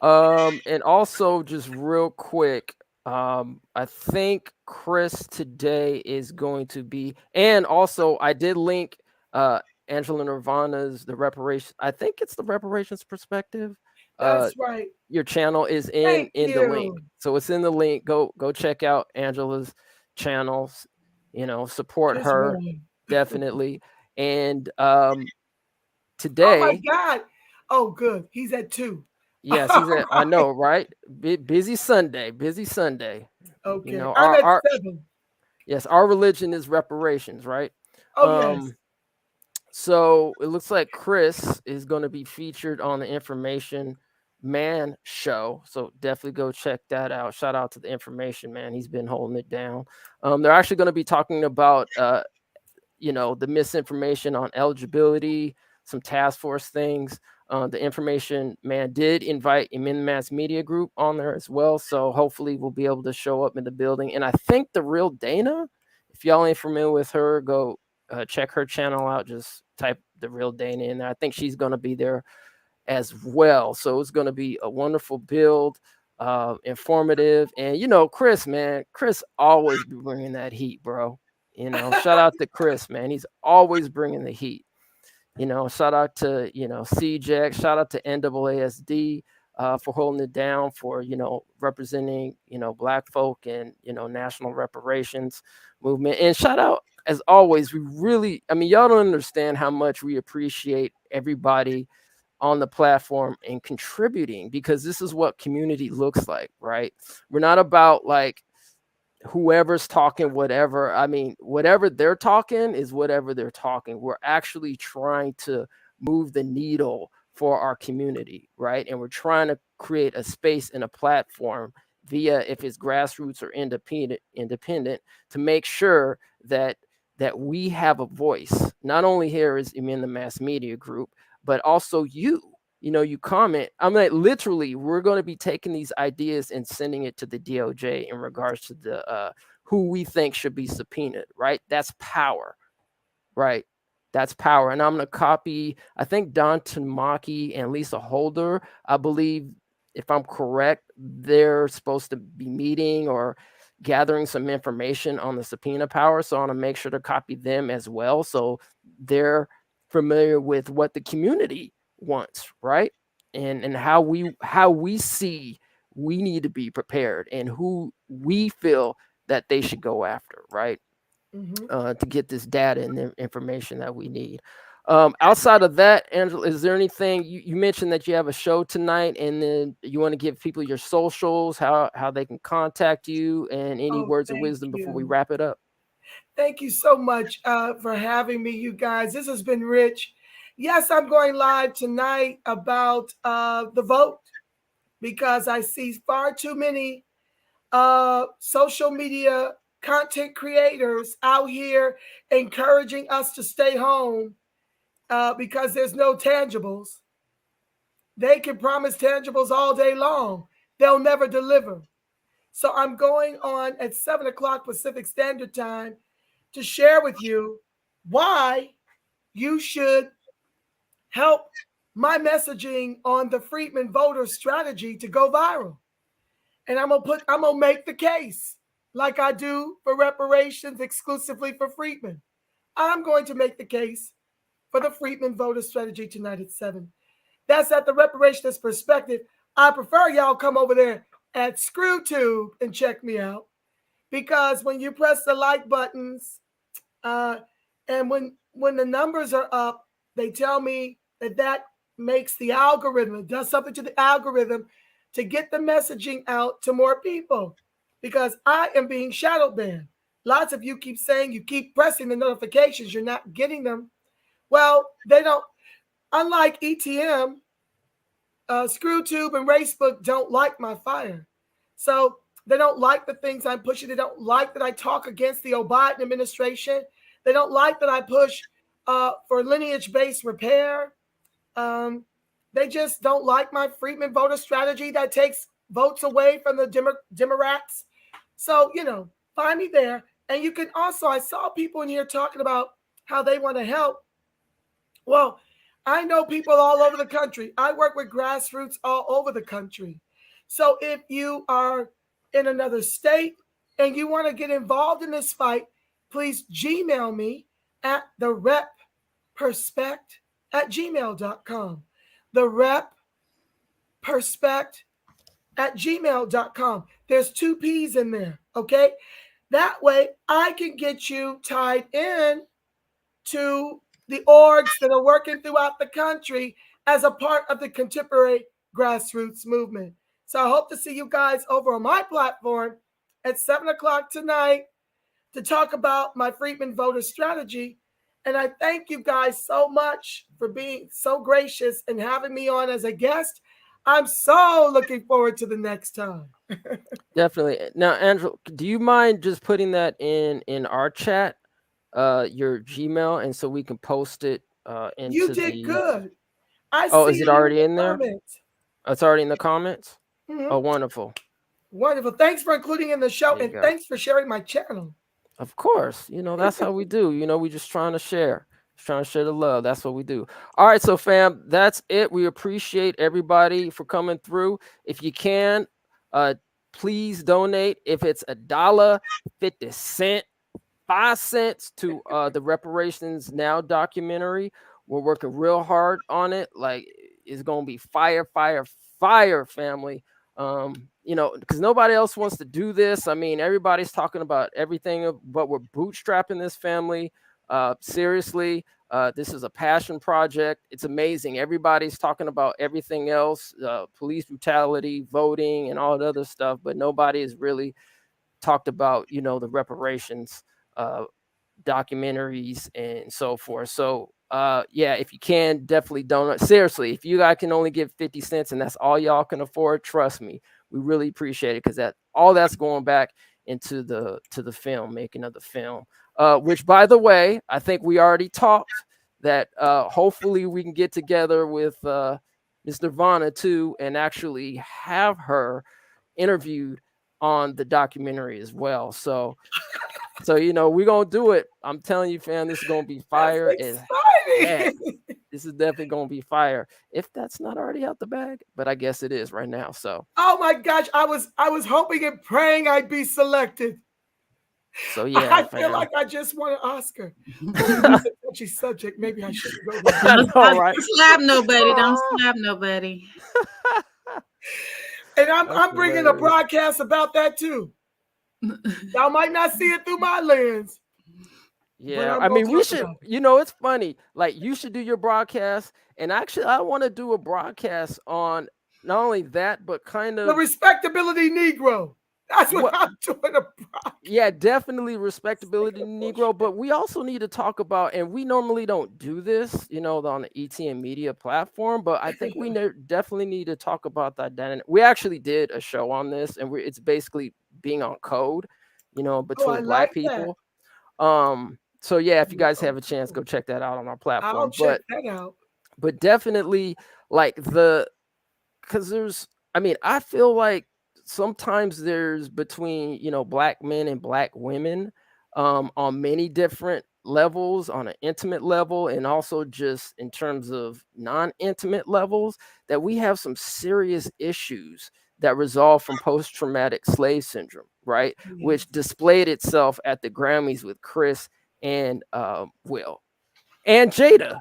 Speaker 1: And also just real quick, I think Chris today is going to be, and also I did link Angela Nirvana's the Reparations. I think it's the Reparations Perspective.
Speaker 3: That's right.
Speaker 1: Your channel is in the link. So it's in the link. Go check out Angela's channels. Support her definitely. And today.
Speaker 3: Oh my God. Oh, good. He's at 2.
Speaker 1: Yes, he's at. I know, right? Busy Sunday.
Speaker 3: Okay.
Speaker 1: I'm
Speaker 3: at 7.
Speaker 1: Yes, our religion is reparations, right?
Speaker 3: Oh, yes.
Speaker 1: So it looks like Chris is going to be featured on the Information Man show. So definitely go check that out. Shout out to the Information Man. He's been holding it down. They're actually going to be talking about, the misinformation on eligibility, some task force things. The Information Man did invite Immigrants Media Group on there as well. So hopefully we'll be able to show up in the building. And I think the real Dana, if y'all ain't familiar with her, go check her channel out. Just type the real Dana in there. I think she's going to be there as well. So it's going to be a wonderful build, informative. And, Chris, man, Chris always be bringing that heat, bro. Shout out to Chris, man. He's always bringing the heat. Shout out to, CJAC, shout out to NAASD for holding it down, for, representing, Black folk and, national reparations movement. And shout out, as always, y'all don't understand how much we appreciate everybody on the platform and contributing, because this is what community looks like, right? We're not about like whoever's talking whatever. Whatever they're talking is whatever they're talking. We're actually trying to move the needle for our community, right? And we're trying to create a space and a platform via, if it's grassroots or independent, to make sure that we have a voice, not only here as in the Mass Media Group, but also you comment. Literally, we're going to be taking these ideas and sending it to the DOJ in regards to the who we think should be subpoenaed, right? That's power, right? That's power. And I'm going to copy, I think Don Tamaki and Lisa Holder, I believe, if I'm correct, they're supposed to be meeting or gathering some information on the subpoena power. So I want to make sure to copy them as well, so they're familiar with what the community wants, right? And how we see we need to be prepared, and who we feel that they should go after, right? To get this data and the information that we need. Outside of that, Angela, is there anything you mentioned that you have a show tonight, and then you want to give people your socials, how they can contact you, and any words of wisdom before we wrap it up?
Speaker 3: Thank you so much for having me, you guys. This has been rich. Yes, I'm going live tonight about the vote, because I see far too many social media content creators out here encouraging us to stay home because there's no tangibles. They can promise tangibles all day long. They'll never deliver. So I'm going on at 7 o'clock Pacific Standard Time to share with you why you should help my messaging on the Freeman voter strategy to go viral. And I'm gonna make the case like I do for reparations exclusively for Freeman. I'm going to make the case for the Freeman voter strategy tonight at 7. That's at the Reparationist Perspective. I prefer y'all come over there at ScrewTube and check me out, because when you press the like buttons and when the numbers are up, they tell me that makes the algorithm, it does something to the algorithm to get the messaging out to more people, because I am being shadow banned. Lots of you keep saying you keep pressing the notifications, you're not getting them. Well, they don't, unlike ETM, ScrewTube and Facebook don't like my fire. So they don't like the things I'm pushing. They don't like that I talk against the Biden administration. They don't like that I push for lineage-based repair. They just don't like my Freeman voter strategy that takes votes away from the Democrats. So, find me there. And you can also, I saw people in here talking about how they want to help. Well, I know people all over the country. I work with grassroots all over the country. So if you are in another state and you want to get involved in this fight, please Gmail me at therepperspect@gmail.com. therepperspect@gmail.com. There's 2 P's in there, okay? That way I can get you tied in to the orgs that are working throughout the country as a part of the contemporary grassroots movement. So I hope to see you guys over on my platform at 7 o'clock tonight to talk about my Freeman voter strategy. And I thank you guys so much for being so gracious and having me on as a guest. I'm so looking forward to the next time.
Speaker 1: Definitely. Now, Angela, do you mind just putting that in our chat, your Gmail, and so we can post it into
Speaker 3: You did good. I
Speaker 1: Oh,
Speaker 3: see
Speaker 1: is it
Speaker 3: it
Speaker 1: already in
Speaker 3: the
Speaker 1: there?
Speaker 3: comments.
Speaker 1: It's already in the comments?
Speaker 3: Mhm.
Speaker 1: Oh, wonderful.
Speaker 3: Wonderful. Thanks for including in the show,
Speaker 1: There you
Speaker 3: and
Speaker 1: go.
Speaker 3: thanks for sharing my channel.
Speaker 1: Of course, that's how we do. We just trying to share. Just trying to share the love. That's what we do. All right, so fam, that's it. We appreciate everybody for coming through. If you can, please donate. If it's $1.50, 5 cents to the Reparations Now documentary. We're working real hard on it. Like, it's gonna be fire, fire, fire, family. Because nobody else wants to do this. I mean, everybody's talking about everything, but we're bootstrapping this family. Seriously, this is a passion project. It's amazing. Everybody's talking about everything else, police brutality, voting, and all that other stuff, but nobody has really talked about, the reparations documentaries and so forth. So yeah, if you can, definitely donate. Seriously, if you guys can only give 50 cents and that's all y'all can afford, trust me, we really appreciate it, because that's going back into the film, making of the film, which, by the way, I think we already talked that hopefully we can get together with Miss Nirvana too and actually have her interviewed on the documentary as well. So we're gonna do it. I'm telling you, fam, this is gonna be fire. This is definitely gonna be fire. If that's not already out the bag, but I guess it is right now. So
Speaker 3: oh my gosh, I was hoping and praying I'd be selected.
Speaker 1: So yeah,
Speaker 3: I feel like I just won an Oscar. It's a touchy subject. Maybe I shouldn't go there.
Speaker 2: Don't slap nobody. Don't slap nobody.
Speaker 3: And I'm bringing a broadcast about that too. Y'all might not see it through my lens.
Speaker 1: Yeah, I mean, we should. It's funny. Like, you should do your broadcast, and actually, I want to do a broadcast on not only that, but kind of
Speaker 3: the respectability Negro. That's what I'm doing.
Speaker 1: Yeah, definitely respectability Negro. But we also need to talk about, and we normally don't do this, on the ETN Media platform. But I think we definitely need to talk about that identity. We actually did a show on this, and it's basically being on code, between Black people. So yeah, if you guys have a chance, go check that out on our platform.
Speaker 3: I'll check that out.
Speaker 1: But definitely, like, because I feel like sometimes there's between Black men and Black women on many different levels, on an intimate level, and also just in terms of non-intimate levels, that we have some serious issues that resolve from post-traumatic slave syndrome, right? Mm-hmm. Which displayed itself at the Grammys with Chris and Will and Jada.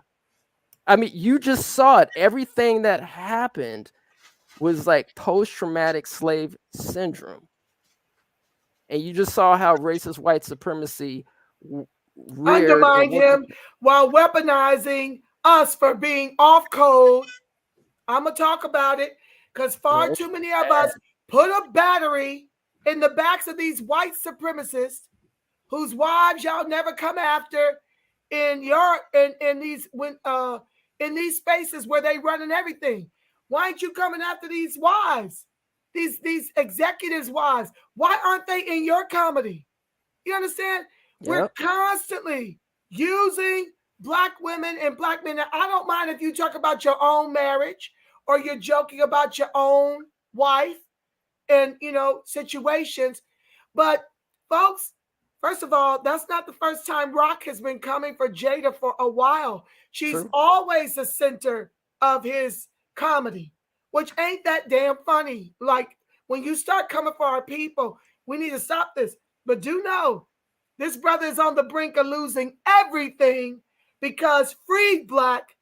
Speaker 1: I mean, you just saw it. Everything that happened was like post-traumatic slave syndrome. And you just saw how racist white supremacy
Speaker 3: undermined him while weaponizing us for being off code. I'm going to talk about it because far too many of us put a battery in the backs of these white supremacists whose wives y'all never come after in these spaces where they running everything. Why aren't you coming after these wives, these executives' wives? Why aren't they in your comedy? You understand? Yep. We're constantly using Black women and Black men. Now, I don't mind if you talk about your own marriage or you're joking about your own wife and, situations. But folks, first of all, that's not the first time Rock has been coming for Jada for a while. She's always the center of his comedy, which ain't that damn funny. Like, when you start coming for our people, we need to stop this. But do know, this brother is on the brink of losing everything because freed Black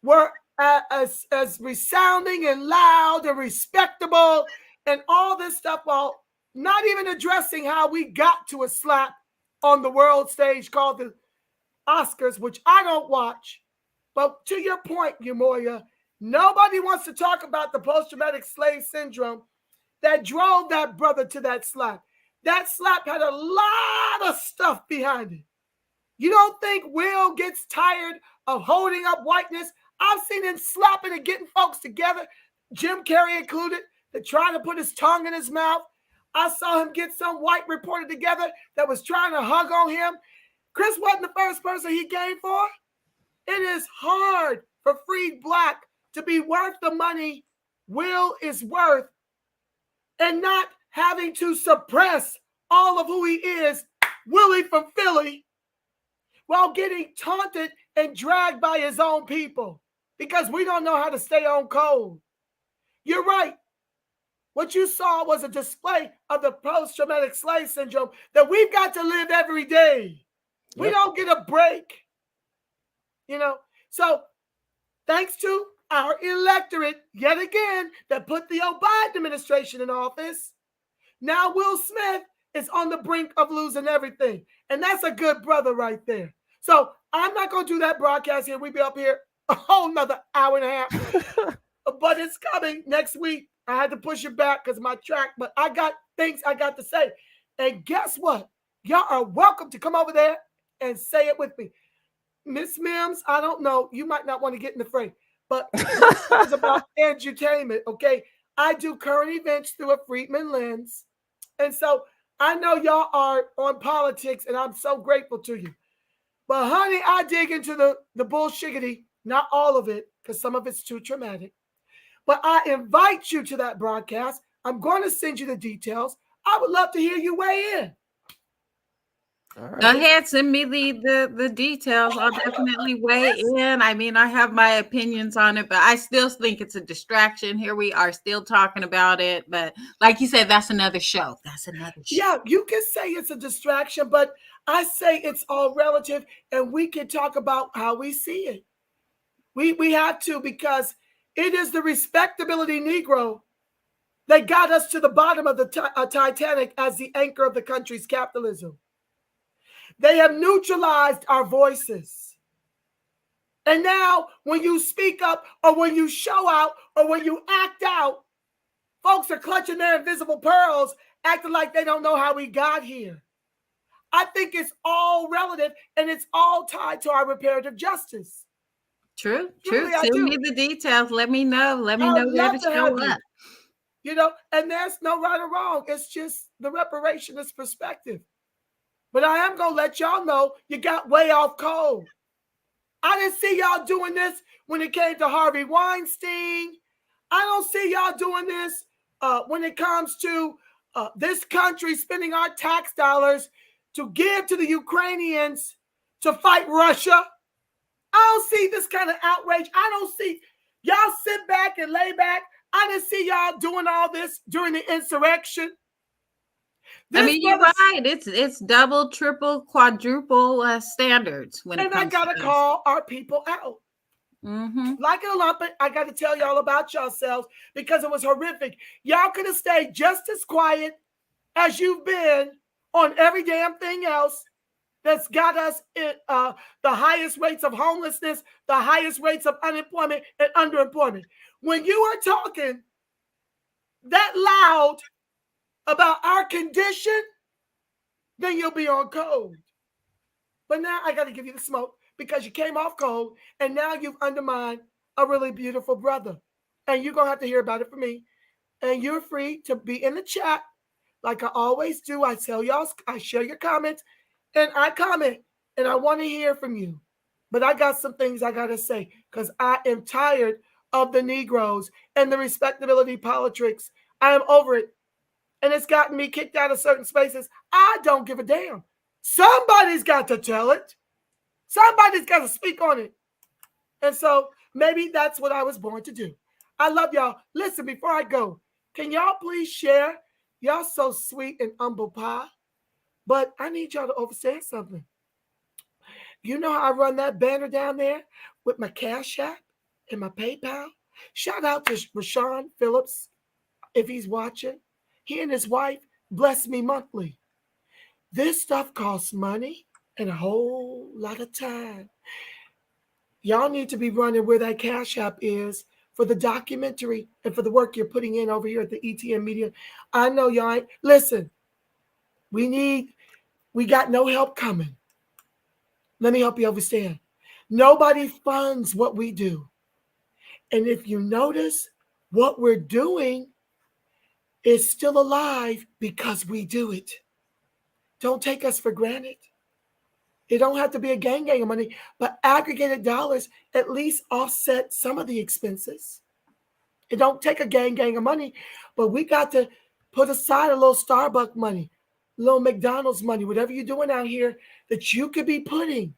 Speaker 3: were as resounding and loud and respectable and all this stuff, while not even addressing how we got to a slap on the world stage called the Oscars, which I don't watch. But to your point, Umoya, nobody wants to talk about the post-traumatic slave syndrome that drove that brother to that slap. That slap had a lot of stuff behind it. You don't think Will gets tired of holding up whiteness? I've seen him slapping and getting folks together, Jim Carrey included, that trying to put his tongue in his mouth. I saw him get some white reporter together that was trying to hug on him. Chris wasn't the first person he came for. It is hard for freed Black to be worth the money Will is worth and not having to suppress all of who he is, Willie from Philly, while getting taunted and dragged by his own people because we don't know how to stay on code. You're right. What you saw was a display of the post-traumatic slave syndrome that we've got to live every day. We don't get a break. You know, so thanks to our electorate, yet again, that put the Biden administration in office, now Will Smith is on the brink of losing everything. And that's a good brother right there. So I'm not going to do that broadcast here. We'll be up here a whole nother hour and a half. But it's coming next week. I had to push it back because of my track, but I got things I got to say. And guess what? Y'all are welcome to come over there and say it with me. Miss Mims, I don't know. You might not want to get in the fray, but it's about edutainment, okay? I do current events through a Freeman lens. And so I know y'all are on politics, and I'm so grateful to you. But honey, I dig into the bullshiggity, not all of it, because some of it's too traumatic. But I invite you to that broadcast. I'm going to send you the details. I would love to hear you weigh in.
Speaker 1: All right.
Speaker 2: Go ahead, send me the details. I'll definitely weigh in. I mean, I have my opinions on it, but I still think it's a distraction. Here we are still talking about it. But like you said, that's another show. That's another show.
Speaker 3: Yeah, you can say it's a distraction, but I say it's all relative, and we can talk about how we see it. We have to, because it is the respectability Negro that got us to the bottom of the Titanic as the anchor of the country's capitalism. They have neutralized our voices. And now when you speak up or when you show out or when you act out, folks are clutching their invisible pearls, acting like they don't know how we got here. I think it's all relative and it's all tied to our reparative justice.
Speaker 2: True.
Speaker 3: Really,
Speaker 2: Send me the details. Let me know. Let me know where to show up.
Speaker 3: You know, and there's no right or wrong. It's just the reparationist perspective. But I am going to let y'all know you got way off code. I didn't see y'all doing this when it came to Harvey Weinstein. I don't see y'all doing this when it comes to this country spending our tax dollars to give to the Ukrainians to fight Russia. I don't see this kind of outrage. I don't see y'all sit back and lay back. I didn't see y'all doing all this during the insurrection.
Speaker 2: I mean, you're right. It's double, triple, quadruple standards when it comes.
Speaker 3: And I gotta call our people out.
Speaker 2: Mm-hmm.
Speaker 3: Like an Olympic, I got to tell y'all about yourselves because it was horrific. Y'all could have stayed just as quiet as you've been on every damn thing else that's got us in, the highest rates of homelessness, the highest rates of unemployment and underemployment. When you are talking that loud about our condition, then you'll be on code. But now I got to give you the smoke because you came off code and now you've undermined a really beautiful brother. And you're going to have to hear about it from me. And you're free to be in the chat like I always do. I tell y'all, I share your comments and I comment and I want to hear from you. But I got some things I got to say because I am tired of the Negroes and the respectability politics. I am over it. And it's gotten me kicked out of certain spaces. I don't give a damn. Somebody's got to tell it. Somebody's got to speak on it. And so maybe that's what I was born to do. I love y'all. Listen, before I go, can y'all please share? Y'all so sweet and humble pie. But I need y'all to understand something. You know how I run that banner down there with my Cash App and my PayPal? Shout out to Rashawn Phillips if he's watching. He and his wife bless me monthly. This stuff costs money and a whole lot of time. Y'all need to be running where that Cash App is for the documentary and for the work you're putting in over here at the ETM Media. I know y'all ain't. Listen, we got no help coming. Let me help you understand. Nobody funds what we do. And if you notice, what we're doing is still alive because we do it. Don't take us for granted. It don't have to be a gang of money, but aggregated dollars at least offset some of the expenses. It don't take a gang of money, but we got to put aside a little Starbucks money, a little McDonald's money, whatever you're doing out here that you could be putting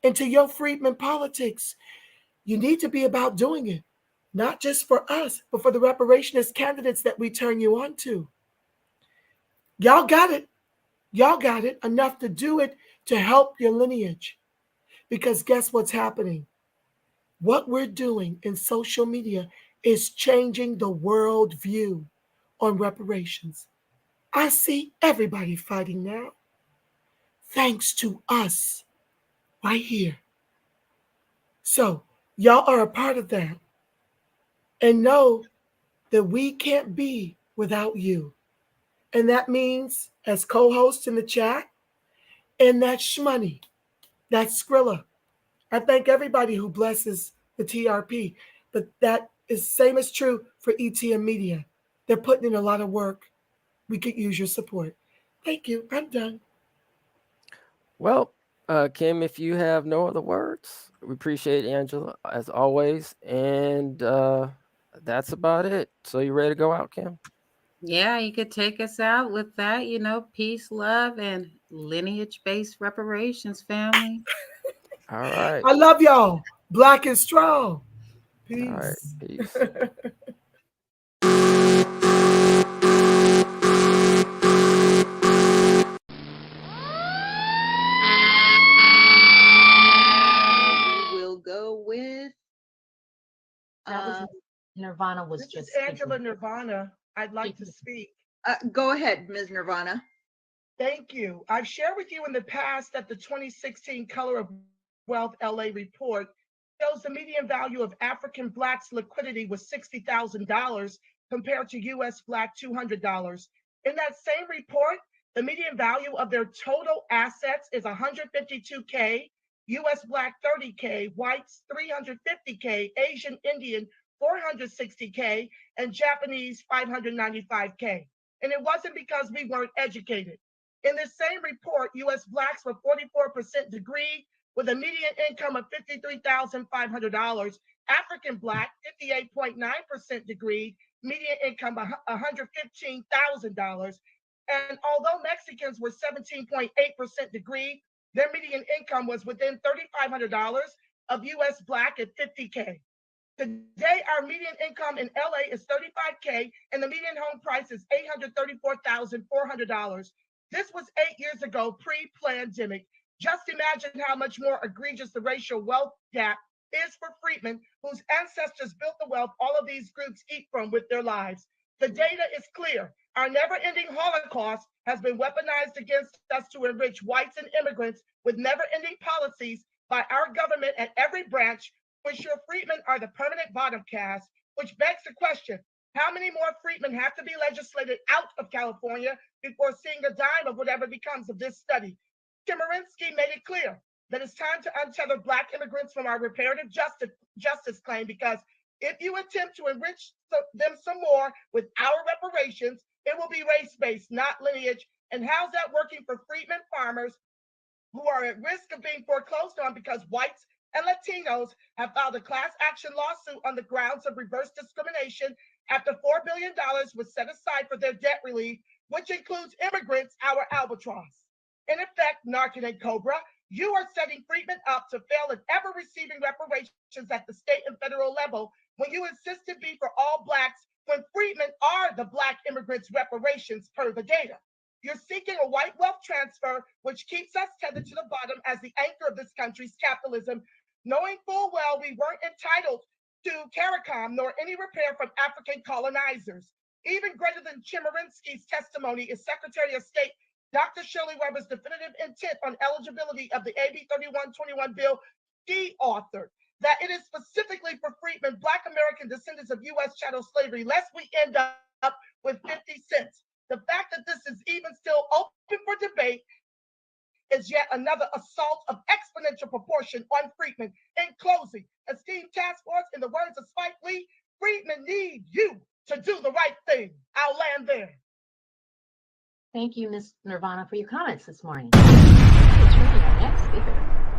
Speaker 3: into your Freeman politics. You need to be about doing it, not just for us, but for the reparationist candidates that we turn you on to. Y'all got it. Y'all got it enough to do it to help your lineage. Because guess what's happening? What we're doing in social media is changing the world view on reparations. I see everybody fighting now, thanks to us right here. So y'all are a part of that. And know that we can't be without you. And that means, as co-host in the chat, and that's Shmoney, that's Skrilla. I thank everybody who blesses the TRP, but that is same as true for ETM Media. They're putting in a lot of work. We could use your support. Thank you. I'm done.
Speaker 1: Well, Kim, if you have no other words, we appreciate Angela as always. And that's about it. So you ready to go out, Kim?
Speaker 2: Yeah, you could take us out with that, peace, love, and lineage-based reparations, family.
Speaker 1: All right.
Speaker 3: I love y'all. Black and strong. Peace.
Speaker 1: All right. Peace.
Speaker 12: We will go with
Speaker 13: Nirvana was
Speaker 3: This
Speaker 13: just
Speaker 3: is Angela
Speaker 13: speaking.
Speaker 3: Nirvana. I'd like to speak.
Speaker 12: go ahead, Ms. Nirvana.
Speaker 3: Thank you. I've shared with you in the past that the 2016 Color of Wealth LA report shows the median value of African Blacks' liquidity was $60,000 compared to US Black $200. In that same report, the median value of their total assets is $152K, US Black $30K, whites $350K, Asian Indian $460K, and Japanese $595K. And it wasn't because we weren't educated. In this same report, US Blacks were 44% degree with a median income of $53,500. African Black, 58.9% degree, median income of $115,000. And although Mexicans were 17.8% degree, their median income was within $3,500 of US Black at $50K. Today, our median income in LA is $35K and the median home price is $834,400. This was 8 years ago, pre-pandemic. Just imagine how much more egregious the racial wealth gap is for Freeman, whose ancestors built the wealth all of these groups eat from with their lives. The data is clear. Our never-ending Holocaust has been weaponized against us to enrich whites and immigrants with never-ending policies by our government at every branch, which your freedmen are the permanent bottom caste, which begs the question, how many more freedmen have to be legislated out of California before seeing a dime of whatever becomes of this study? Chemerinsky made it clear that it's time to untether Black immigrants from our reparative justice claim, because if you attempt to enrich them some more with our reparations, it will be race-based, not lineage. And how's that working for freedmen farmers who are at risk of being foreclosed on because whites and Latinos have filed a class action lawsuit on the grounds of reverse discrimination after $4 billion was set aside for their debt relief, which includes immigrants, our albatross. In effect, Narcan and Cobra, you are setting freedmen up to fail at ever receiving reparations at the state and federal level when you insist to be for all Blacks, when freedmen are the Black immigrants' reparations per the data. You're seeking a white wealth transfer, which keeps us tethered to the bottom as the anchor of this country's capitalism, knowing full well we weren't entitled to CARICOM nor any repair from African colonizers. Even greater than Chemerinsky's testimony is Secretary of State Dr. Shirley Weber's definitive intent on eligibility of the AB 3121 bill she authored, that it is specifically for freedmen, Black American descendants of U.S. chattel slavery, lest we end up with 50 cents. The fact that this is even still open for debate
Speaker 13: is yet another assault of exponential proportion on Freeman. In closing, esteemed task force, in the words of Spike Lee, Freeman need you to do the right thing. I'll land there.
Speaker 14: Thank you, Ms. Nirvana, for your comments this morning. Let's turn to our next speaker.